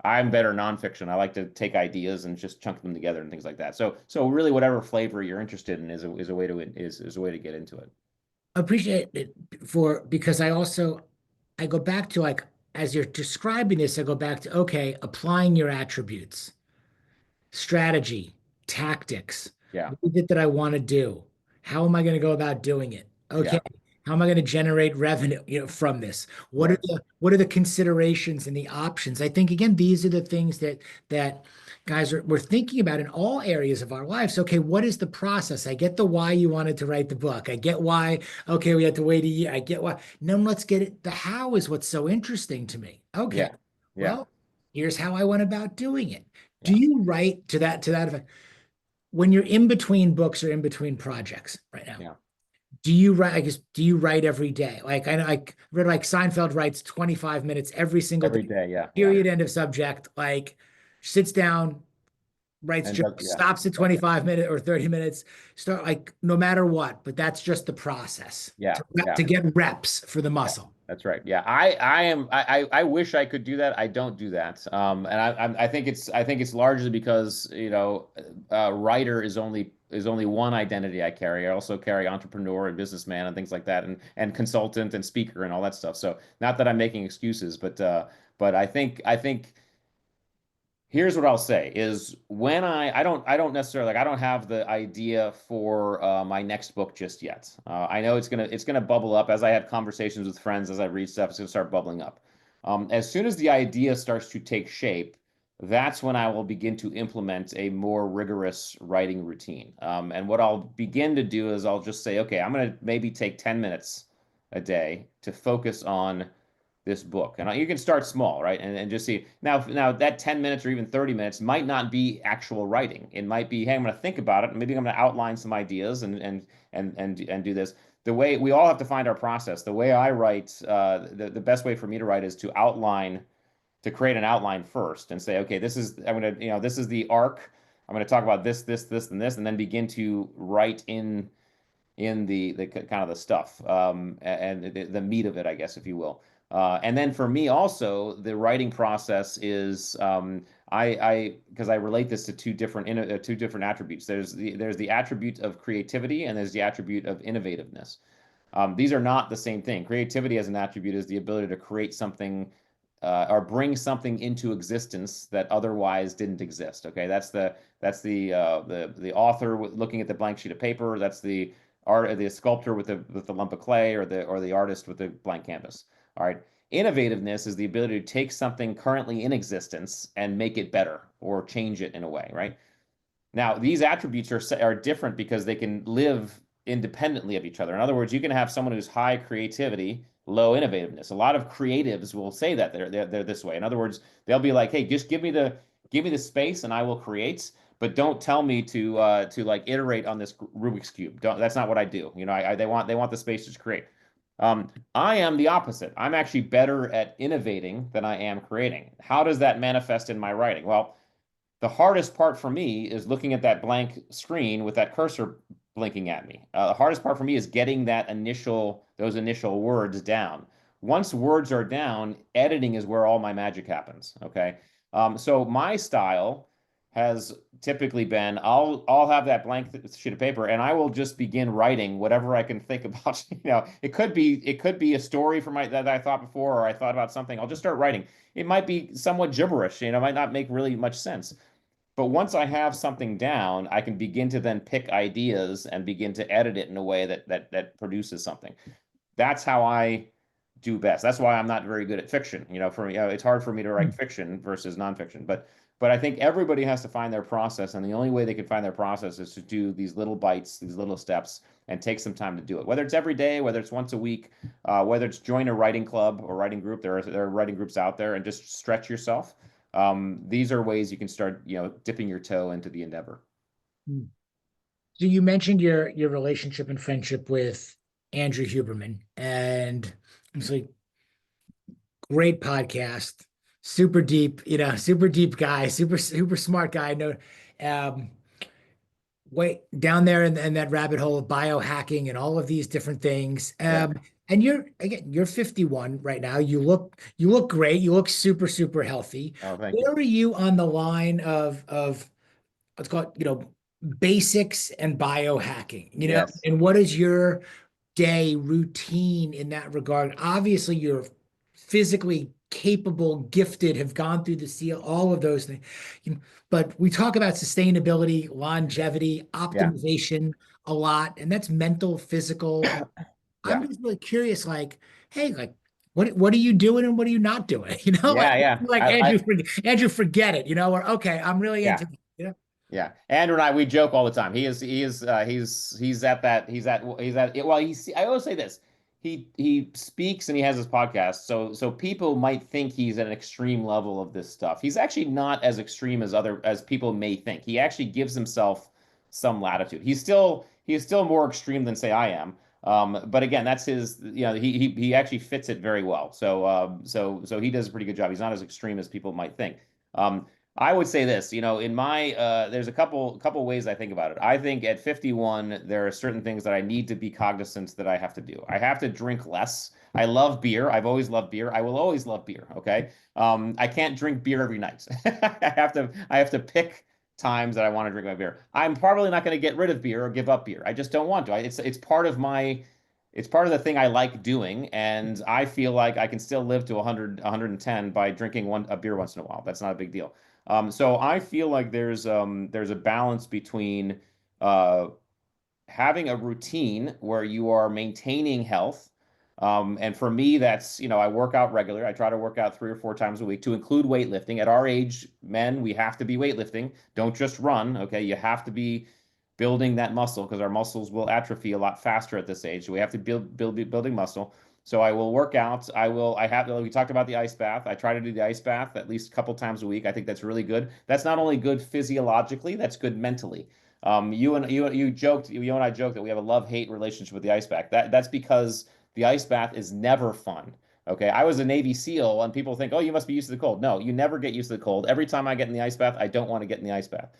I'm better nonfiction. I like to take ideas and just chunk them together and things like that. So really, whatever flavor you're interested in is a way to get into it. Appreciate it because I go back to, like, as you're describing this, I go back to, okay, applying your attributes, strategy, tactics. Yeah, What is it that I want to do? How am I going to go about doing it? Okay. yeah, How am I going to generate revenue, from this? right. What are the considerations and the options? I think again, these are the things that guys we're thinking about in all areas of our lives. Okay, what is the process? I get the why you wanted to write the book. I get why, okay, we had to wait a year. I get why. Now let's get it. The how is what's so interesting to me. Okay, Yeah, yeah, well, here's how I went about doing it. Do yeah, you write to that effect when you're in between books or in between projects right now? yeah. Do you write, I guess, do you write every day? Like I read, like, Seinfeld writes 25 minutes every single Every day, day, yeah, yeah. period, end of subject, like sits down, writes And jokes, yeah, stops at 25 minutes or 30 minutes, start, like, no matter what, but that's just the process yeah, to yeah. get reps for the Yeah, muscle. that's right. Yeah, I wish I could do that. I don't do that. And I think it's largely because writer is only one identity I carry. I also carry entrepreneur and businessman and things like that, and consultant and speaker and all that stuff. So not that I'm making excuses, but I think here's what I'll say is when I don't necessarily like I don't have the idea for my next book just yet. I know it's gonna bubble up as I have conversations with friends, as I read stuff. It's gonna start bubbling up. As soon as the idea starts to take shape, that's when I will begin to implement a more rigorous writing routine. And what I'll begin to do is I'll just say, okay, I'm gonna maybe take 10 minutes a day to focus on this book. And you can start small, right? And just see now that 10 minutes or even 30 minutes might not be actual writing. It might be, hey, I'm going to think about it. Maybe I'm going to outline some ideas and do this. The way we all have to find our process. The way I write, the best way for me to write is to outline, to create an outline first and say, okay, this is I'm going to, this is the arc. I'm going to talk about this, and then begin to write in the kind of the stuff, and the meat of it, I guess, if you will. And then for me also, the writing process is, because I relate this to two different attributes. There's the attribute of creativity and there's the attribute of innovativeness. These are not the same thing. Creativity as an attribute is the ability to create something, or bring something into existence that otherwise didn't exist. Okay, that's the author looking at the blank sheet of paper. That's the sculptor with the lump of clay, or the artist with the blank canvas. All right. Innovativeness is the ability to take something currently in existence and make it better or change it in a way, right? Now, these attributes are different because they can live independently of each other. In other words, you can have someone who's high creativity, low innovativeness. A lot of creatives will say that they're this way. In other words, they'll be like, "Hey, just give me the space and I will create, but don't tell me to like iterate on this Rubik's cube. Don't, that's not what I do. They want the space to create." I am the opposite. I'm actually better at innovating than I am creating. How does that manifest in my writing? Well, the hardest part for me is looking at that blank screen with that cursor blinking at me. The hardest part for me is getting those initial words down. Once words are down, editing is where all my magic happens. Okay. So my style has typically been, I'll have that blank sheet of paper and I will just begin writing whatever I can think about. It could be a story that I thought before, or I thought about something. I'll just start writing. It might be somewhat gibberish, might not make really much sense. But once I have something down, I can begin to then pick ideas and begin to edit it in a way that produces something. That's how I do best. That's why I'm not very good at fiction. For me, it's hard for me to write fiction versus nonfiction. But I think everybody has to find their process, and the only way they can find their process is to do these little bites, these little steps, and take some time to do it. Whether it's every day, whether it's once a week, whether it's join a writing club or writing group. There are writing groups out there, and just stretch yourself. These are ways you can start, dipping your toe into the endeavor. Hmm. So you mentioned your relationship and friendship with Andrew Huberman, and it's like great podcast, super deep guy, super smart guy. No, um, way down there in that rabbit hole of biohacking and all of these different things. Yeah. And you're 51 right now. You look great. You look super healthy. Oh, thank you. Where are you on the line of let's call it, basics and biohacking, Yes. and what is your day routine in that regard? Obviously, you're physically capable, gifted, have gone through the seal, all of those things. But we talk about sustainability, longevity, Yeah. optimization a lot, and that's mental, physical. I'm Yeah. just really curious, like, hey, like, what are you doing and what are you not doing? Like, Yeah. Yeah. like Andrew, forget it, or okay, I'm really Yeah. into that. Yeah, Andrew and I, we joke all the time. He's at that he's at well I always say this. He speaks and he has his podcast. So people might think he's at an extreme level of this stuff. He's actually not as extreme as people may think. He actually gives himself some latitude. He is still more extreme than say I am. But again, that's his, he actually fits it very well. So he does a pretty good job. He's not as extreme as people might think. Um, I would say this, in my there's a couple ways I think about it. I think at 51 there are certain things that I need to be cognizant that I have to do. I have to drink less. I love beer. I've always loved beer. I will always love beer, okay? I can't drink beer every night. I have to pick times that I want to drink my beer. I'm probably not going to get rid of beer or give up beer. I just don't want to. It's part of the thing I like doing, and I feel like I can still live to 100, 110 by drinking a beer once in a while. That's not a big deal. So I feel like there's a balance between uh, having a routine where you are maintaining health. And for me, that's, I work out regularly. I try to work out 3 or 4 times a week, to include weightlifting. At our age, men, we have to be weightlifting. Don't just run. Okay. You have to be building that muscle because our muscles will atrophy a lot faster at this age. So we have to building muscle. So I will work out. I have, we talked about the ice bath. I try to do the ice bath at least a couple times a week. I think that's really good. That's not only good physiologically, that's good mentally. You and I joked that we have a love-hate relationship with the ice bath. That's because the ice bath is never fun. Okay, I was a Navy SEAL, and people think, oh, you must be used to the cold. No, you never get used to the cold. Every time I get in the ice bath, I don't want to get in the ice bath.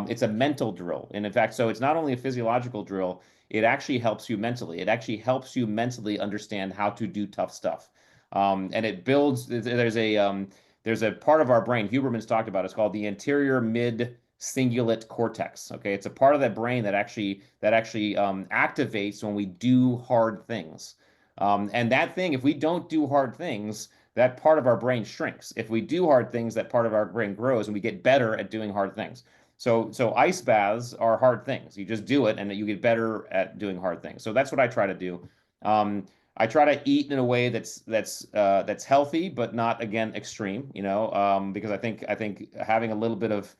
It's a mental drill. And in fact, so it's not only a physiological drill, it actually helps you mentally. It actually helps you mentally understand how to do tough stuff. And it builds, there's a part of our brain, Huberman's talked about, it's called the anterior mid cingulate cortex. Okay, it's a part of that brain that actually activates when we do hard things. And that thing, if we don't do hard things, that part of our brain shrinks. If we do hard things, that part of our brain grows and we get better at doing hard things. So ice baths are hard things. You just do it and you get better at doing hard things. So that's what I try to do. I try to eat in a way that's healthy, but not again extreme, because I think having a little bit of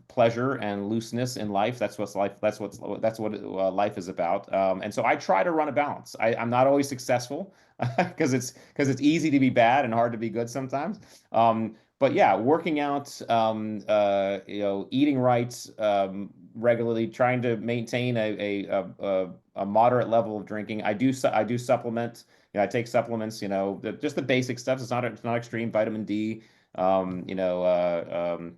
pleasure and looseness in life. That's what life is about. And so I try to run a balance. I'm not always successful because it's easy to be bad and hard to be good sometimes. But yeah, working out, eating right, regularly, trying to maintain a moderate level of drinking. I do supplement. I take supplements. Just the basic stuff. It's not extreme. Vitamin D. Um, you know,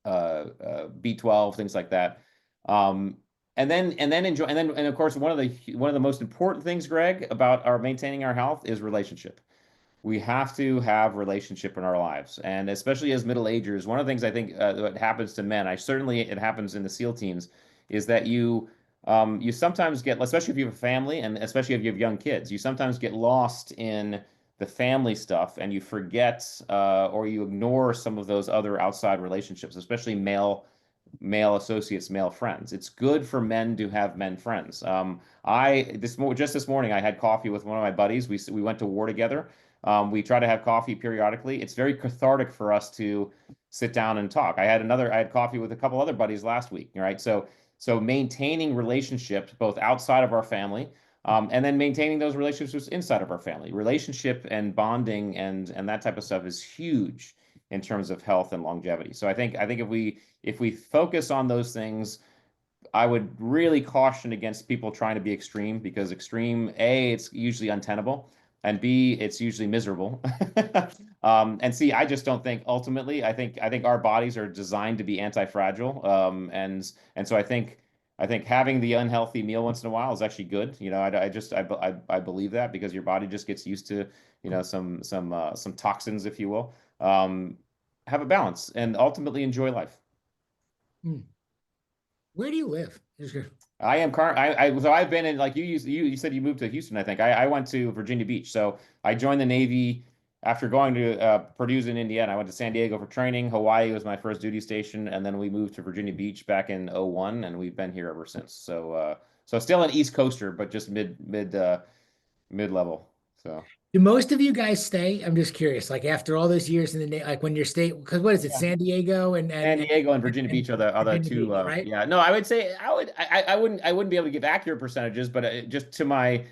B12, things like that. Um, and of course one of the most important things, Greg, about our maintaining our health is relationship. We have to have relationship in our lives, and especially as middle agers, one of the things I think that happens to men, I certainly it happens in the SEAL teams, is that you sometimes get, especially if you have a family, and especially if you have young kids, you sometimes get lost in the family stuff, and you forget or you ignore some of those other outside relationships, especially male associates, male friends. It's good for men to have men friends. Just this morning I had coffee with one of my buddies. We went to war together. We try to have coffee periodically. It's very cathartic for us to sit down and talk. I had coffee with a couple other buddies last week, right? So maintaining relationships both outside of our family, and then maintaining those relationships inside of our family. Relationship and bonding and that type of stuff is huge in terms of health and longevity. So I think if we focus on those things, I would really caution against people trying to be extreme because extreme, A, it's usually untenable, and B, it's usually miserable. And C, I just don't think ultimately, I think our bodies are designed to be anti-fragile. And so I think having the unhealthy meal once in a while is actually good. I believe that because your body just gets used to, some toxins, if you will. Have a balance and ultimately enjoy life. Hmm. Where do you live? I am current. So I've been in, like you said you moved to Houston. I think I went to Virginia Beach. So I joined the Navy after going to Purdue's in Indiana. I went to San Diego for training. Hawaii was my first duty station, and then we moved to Virginia Beach back in '01, and we've been here ever since. So still an East Coaster, but just mid level. So Do most of you guys stay? I'm just curious. Like after all those years in like when you're stay, because what is it, yeah. San Diego San Diego and Virginia and Beach are the Virginia two. Beach, right? Yeah, no, I would say I wouldn't be able to give accurate percentages, but just to my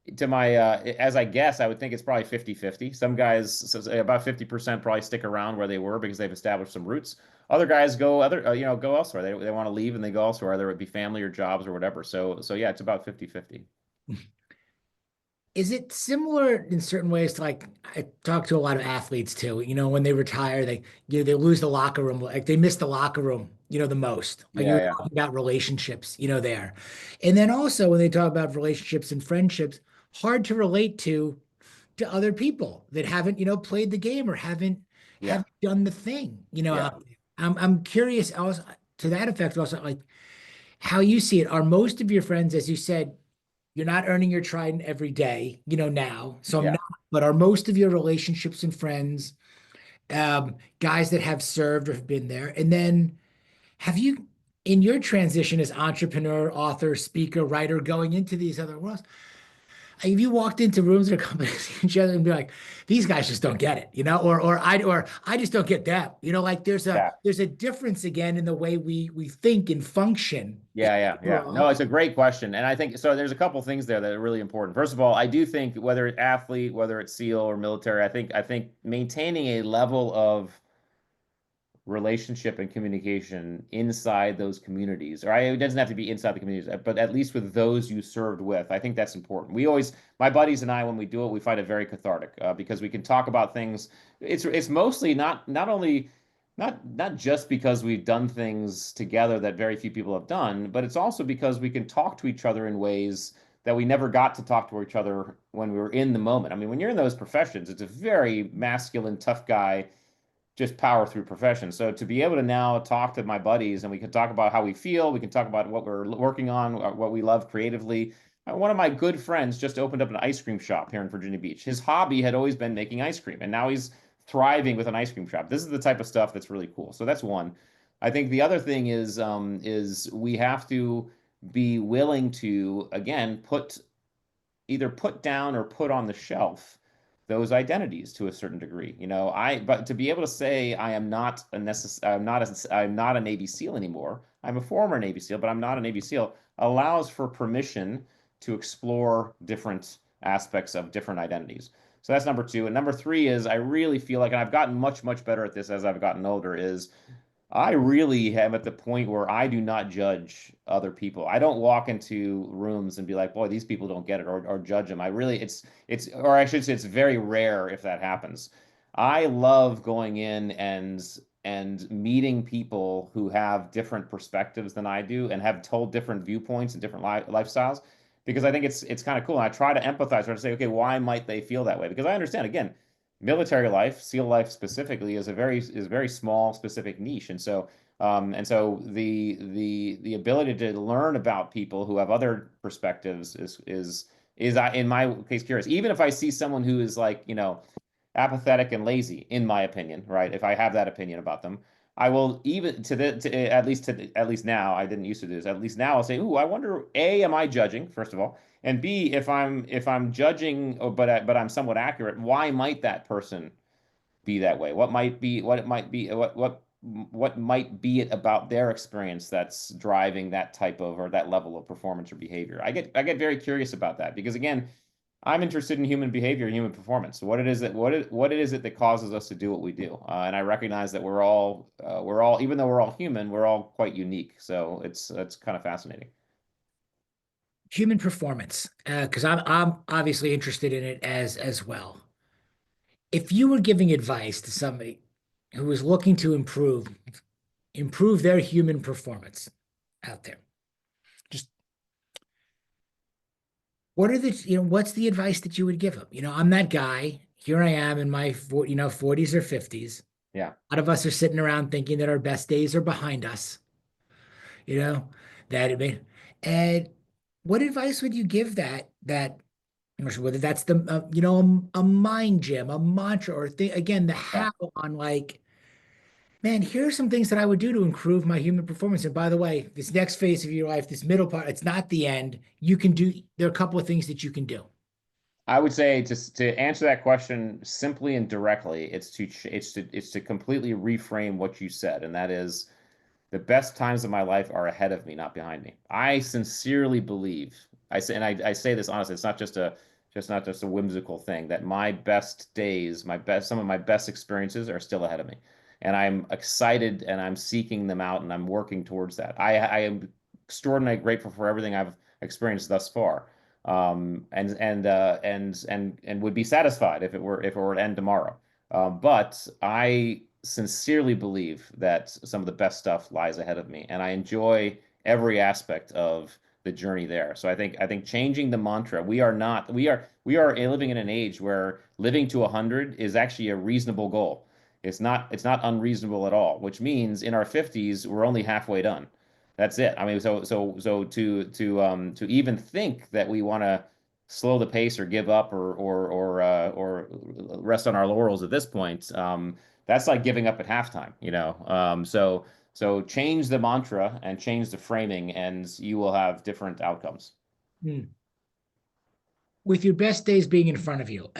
as I guess, I would think it's probably 50-50. Some guys, so say about 50% probably stick around where they were because they've established some roots. Other guys go elsewhere. They want to leave and they go elsewhere, whether it be family or jobs or whatever. So yeah, it's about 50-50. Is it similar in certain ways to like I talk to a lot of athletes too, when they retire, they lose the locker room, like they miss the locker room, the most. Like you Yeah, were yeah, talking about relationships, there. And then also when they talk about relationships and friendships, hard to relate to other people that haven't, played the game or haven't yeah, done the thing, yeah. out there. I'm curious also to that effect also like how you see it. Are most of your friends, as you said, you're not earning your trident every day, now. So I'm Yeah. not, but are most of your relationships and friends guys that have served or have been there? And then have you, in your transition as entrepreneur, author, speaker, writer, going into these other worlds, if you walked into rooms or companies and be like, these guys just don't get it, or I just don't get them. Like Yeah. there's a difference again in the way we think and function Yeah. No, it's a great question. And I think so. There's a couple things there that are really important. First of all, I do think whether it's athlete, whether it's SEAL or military, I think maintaining a level of relationship and communication inside those communities, or it doesn't have to be inside the communities, but at least with those you served with. I think that's important. My buddies and I, when we do it, we find it very cathartic because we can talk about things. It's mostly not only not just because we've done things together that very few people have done, but it's also because we can talk to each other in ways that we never got to talk to each other when we were in the moment. I mean, when you're in those professions, it's a very masculine, tough guy just power through profession. So to be able to now talk to my buddies and we can talk about how we feel, we can talk about what we're working on, what we love creatively. One of my good friends just opened up an ice cream shop here in Virginia Beach. His hobby had always been making ice cream, and now he's thriving with an ice cream shop. This is the type of stuff that's really cool. So that's one. I think the other thing is we have to be willing to again put down or put on the shelf those identities to a certain degree. But to be able to say I am not I'm not a Navy SEAL anymore. I'm a former Navy SEAL, but I'm not a Navy SEAL allows for permission to explore different aspects of different identities. So that's number two. And number three is I really feel like, and I've gotten much, much better at this as I've gotten older, is I really am at the point where I do not judge other people. I don't walk into rooms and be like, boy, these people don't get it, or judge them. Or I should say it's very rare if that happens. I love going in and meeting people who have different perspectives than I do and have told different viewpoints and different lifestyles because I think it's kind of cool. And I try to empathize or to say, okay, why might they feel that way? Because I understand, again, military life, SEAL life specifically, is a very small, specific niche, and so the ability to learn about people who have other perspectives is in my case curious. Even if I see someone who is like apathetic and lazy, in my opinion, right? If I have that opinion about them, I will even at least now I didn't used to do this. At least now I'll say, "Ooh, I wonder, A, am I judging, first of all? And B, if I'm judging, but I'm somewhat accurate, why might that person be that way? What might be it about their experience that's driving that type of or that level of performance or behavior? I get very curious about that because again, I'm interested in human behavior and human performance. What it is it that causes us to do what we do? And I recognize that we're all even though we're all human, we're all quite unique. So it's kind of fascinating. Human performance, because I'm obviously interested in it as well. If you were giving advice to somebody who was looking to improve their human performance out there, just what's the advice that you would give them? I'm that guy. Here I am in my 40s or 50s. Yeah. A lot of us are sitting around thinking that our best days are behind us, you know, that it may, and what advice would you give that whether that's a mind gym, a mantra, or thing again, the Yeah. how on like, man, here are some things that I would do to improve my human performance. And by the way, this next phase of your life, this middle part, it's not the end. There are a couple of things that you can do. I would say to answer that question simply and directly, it's to completely reframe what you said, and that is the best times of my life are ahead of me, not behind me. I sincerely believe, I say this honestly, it's not just a whimsical thing, that my best days, some of my best experiences are still ahead of me. And I'm excited and I'm seeking them out and I'm working towards that. I am extraordinarily grateful for everything I've experienced thus far. And would be satisfied if it were to end tomorrow. But I sincerely believe that some of the best stuff lies ahead of me, and I enjoy every aspect of the journey there. So I think changing the mantra, we are living in an age where living to 100 is actually a reasonable goal. It's not unreasonable at all, which means in our 50s we're only halfway done. That's it. I mean, so to even think that we want to slow the pace or give up or rest on our laurels at this point, that's like giving up at halftime. So change the mantra and change the framing, and you will have different outcomes. Hmm. with your best days being in front of you,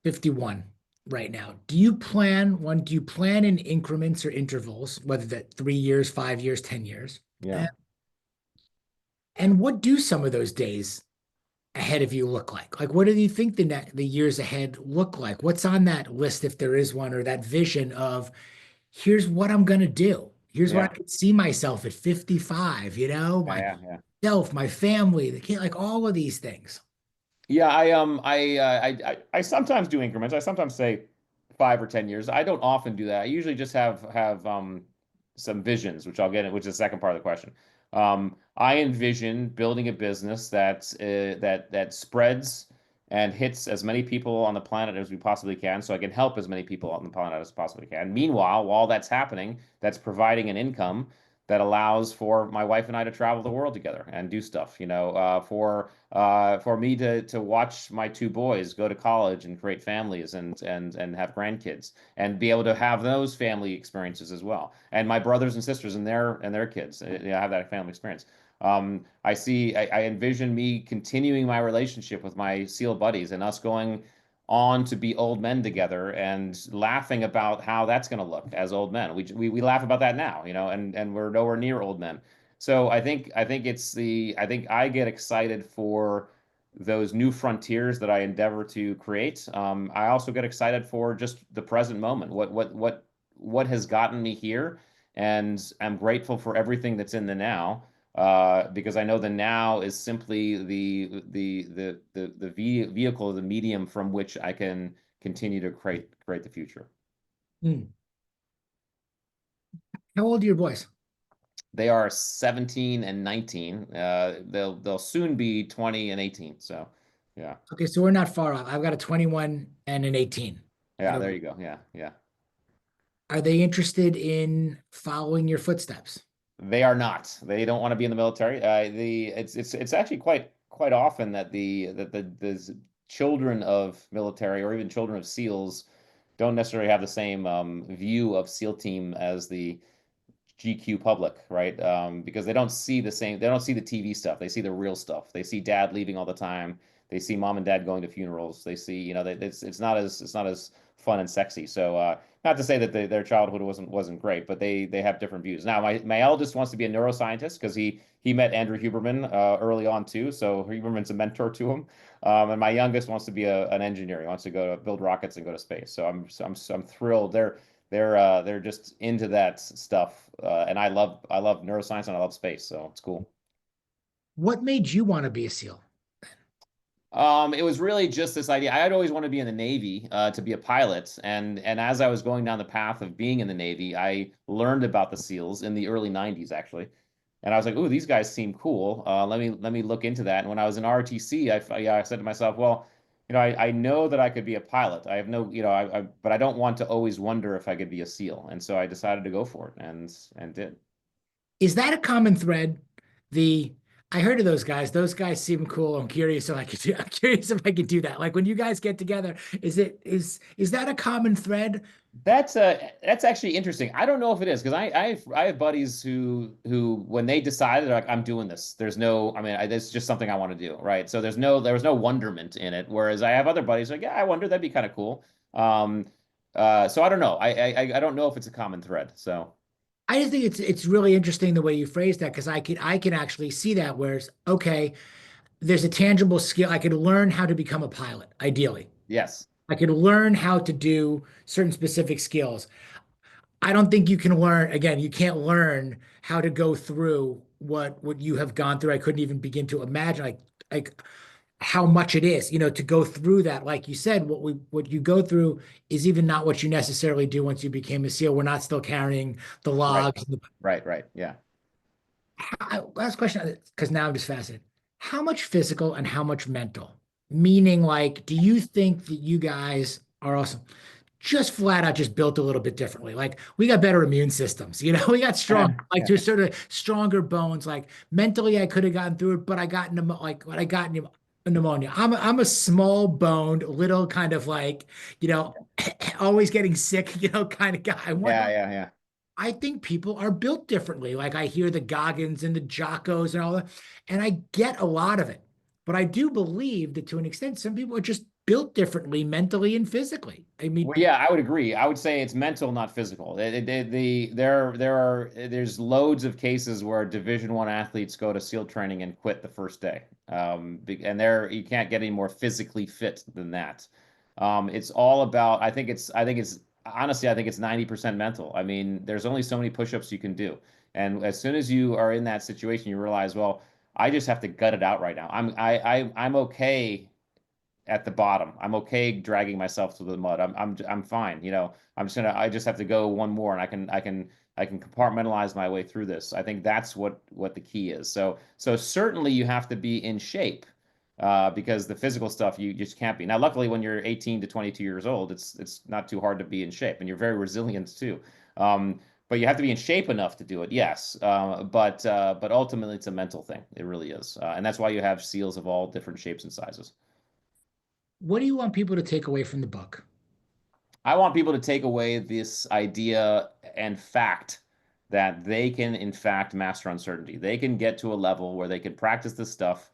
51 right now. Do you plan in increments or intervals, whether that 3 years, 5 years, 10 years? Yeah. Uh, and what do some of those days ahead of you look like? Like, what do you think the years ahead look like? What's on that list, if there is one, or that vision of here's what I'm gonna do. Here's what Yeah. I could see myself at 55, Yeah. Yeah. Yeah. myself, my family, the kid, like all of these things. Yeah, I sometimes do increments. I sometimes say 5 or 10 years. I don't often do that. I usually just have some visions, which I'll get in, which is the second part of the question. I envision building a business that spreads and hits as many people on the planet as we possibly can, so I can help as many people on the planet as possibly can. Meanwhile, while that's happening, that's providing an income that allows for my wife and I to travel the world together and do stuff, for me to watch my two boys go to college and create families and have grandkids and be able to have those family experiences as well. And my brothers and sisters and their kids, have that family experience. I envision me continuing my relationship with my SEAL buddies and us going on to be old men together and laughing about how that's going to look as old men. We laugh about that now, and we're nowhere near old men. So I think I get excited for those new frontiers that I endeavor to create. I also get excited for just the present moment. What has gotten me here, and I'm grateful for everything that's in the now. Because I know the now is simply the vehicle, the medium from which I can continue to create the future. Hmm. How old are your boys? They are 17 and 19. They'll soon be 20 and 18. So, yeah. Okay, so we're not far off. I've got a 21 and an 18 that Yeah, are there you go. Yeah, yeah. are they interested in following your footsteps? They are not. They don't want to be in the military. The it's actually quite often that the children of military or even children of SEALs don't necessarily have the same view of SEAL team as the GQ public, right? Because they don't see the TV stuff. They see the real stuff. They see dad leaving all the time. They see mom and dad going to funerals. They see, it's not as fun and sexy. So, not to say that their childhood wasn't great, but they have different views. Now, my eldest wants to be a neuroscientist because he met Andrew Huberman early on too. So Huberman's a mentor to him. And my youngest wants to be an engineer. He wants to go to build rockets and go to space. So I'm thrilled. They're just into that stuff, and I love neuroscience and I love space, so it's cool. What made you want to be a SEAL? It was really just this idea. I had always wanted to be in the Navy, to be a pilot, and as I was going down the path of being in the Navy, I learned about the SEALs in the early '90s, actually, and I was like, "Ooh, these guys seem cool. Let me look into that." And when I was in ROTC, I said to myself, "Well, I know that I could be a pilot. I have no, but I don't want to always wonder if I could be a SEAL." And so I decided to go for it, and did. Is that a common thread? The I heard of those guys. Those guys seem cool. I'm curious if I could do, I'm curious if I could do that. Like when you guys get together, is that a common thread? That's actually interesting. I don't know if it is because I have buddies who when they decided they're like I'm doing this. There's no I mean it's just something I want to do, right? So there was no wonderment in it. Whereas I have other buddies like, yeah, I wonder, that'd be kind of cool. Um so I don't know. I don't know if it's a common thread. So I just think it's really interesting the way you phrase that because I can actually see that. Whereas, okay, there's a tangible skill. I could learn how to become a pilot, ideally. yes. I could learn how to do certain specific skills. I don't think you can learn, again, you can't learn how to go through what you have gone through. I couldn't even begin to imagine like how much it is, to go through that. Like you said, what you go through is even not what you necessarily do once you became a SEAL. We're not still carrying the Right. logs. Right. Yeah. Last question, because now I'm just fascinated. How much physical and how much mental? Meaning, like, do you think that you guys are also just flat out just built a little bit differently? Like, we got better immune systems, we got strong, like, Yeah. to sort of stronger bones. Like, mentally, I could have gotten through it, but I got pneumonia. I'm a small boned, little kind of like, you know, always getting sick, kind of guy. Yeah. I think people are built differently. Like I hear the Goggins and the Jockos and all that, and I get a lot of it. But I do believe that to an extent, some people are just built differently mentally and physically. I Well, mean, yeah, I would agree. I would say it's mental, not physical. There's loads of cases where Division 1 athletes go to SEAL training and quit the first day. And there you can't get any more physically fit than that. It's all about. I think it's honestly, I think it's 90% mental. I mean, there's only so many push-ups you can do, and as soon as you are in that situation, you realize, well, I just have to gut it out right now. I'm okay at the bottom. I'm okay dragging myself through the mud. I'm fine. I just have to go one more and I can compartmentalize my way through this. I think that's what the key is. So certainly you have to be in shape. Because the physical stuff you just can't be. Now, luckily, when you're 18 to 22 years old, it's not too hard to be in shape, and you're very resilient too. But you have to be in shape enough to do it, yes. But ultimately, it's a mental thing. It really is, and that's why you have SEALs of all different shapes and sizes. what do you want people to take away from the book? I want people to take away this idea and fact that they can, in fact, master uncertainty. They can get to a level where they can practice this stuff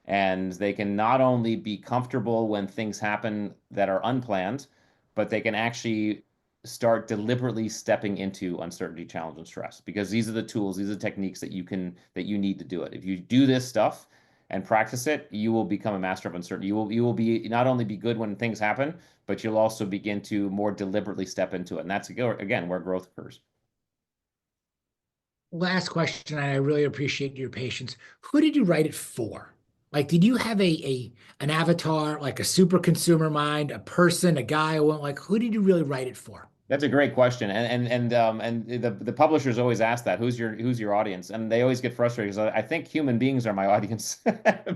and they can not only be comfortable when things happen that are unplanned, but they can actually start deliberately stepping into uncertainty, challenge, and stress because these are the tools, these are the techniques that you need to do it. If you do this stuff and practice it, you will become a master of uncertainty. You will be not only be good when things happen, but you'll also begin to more deliberately step into it. And that's again where growth occurs. Last question, and I really appreciate your patience. Who did you write it for? Like, did you have a an avatar, like a super consumer mind, a person, a guy, or like who did you really write it for? That's a great question, and the publishers always ask that who's your audience, and they always get frustrated because I think human beings are my audience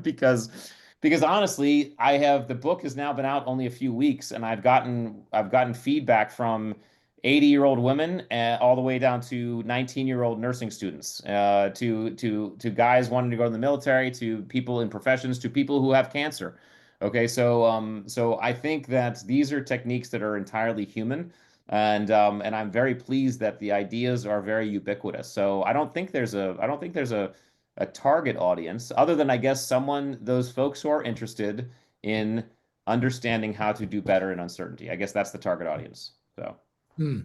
because honestly, the book has now been out only a few weeks, and I've gotten feedback from 80-year-old women all the way down to 19-year-old nursing students, to guys wanting to go to the military, to people in professions, to people who have cancer. Okay, so I think that these are techniques that are entirely human. And I'm very pleased that the ideas are very ubiquitous. So I don't think there's a target audience other than I guess those folks who are interested in understanding how to do better in uncertainty. I guess that's the target audience. So Hmm.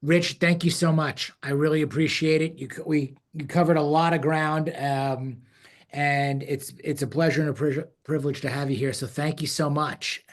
Rich, thank you so much. I really appreciate it. You covered a lot of ground, and it's a pleasure and a privilege to have you here. So thank you so much.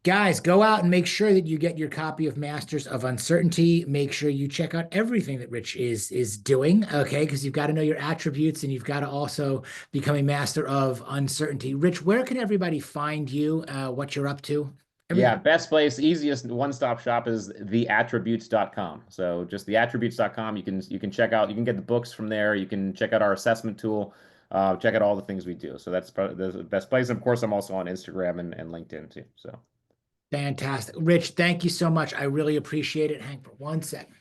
Guys, go out and make sure that you get your copy of Masters of Uncertainty. Make sure you check out everything that Rich is doing, okay? Because you've got to know your attributes and you've got to also become a master of uncertainty. Rich, where can everybody find you? What you're up to? yeah, Everything. best place, easiest one-stop shop is theattributes.com. So just theattributes.com. You can check out, you can get the books from there. You can check out our assessment tool. Check out all the things we do. So that's probably the best place. And of course, I'm also on Instagram and LinkedIn too. So Fantastic. Rich, thank you so much. I really appreciate it. Hang for one second.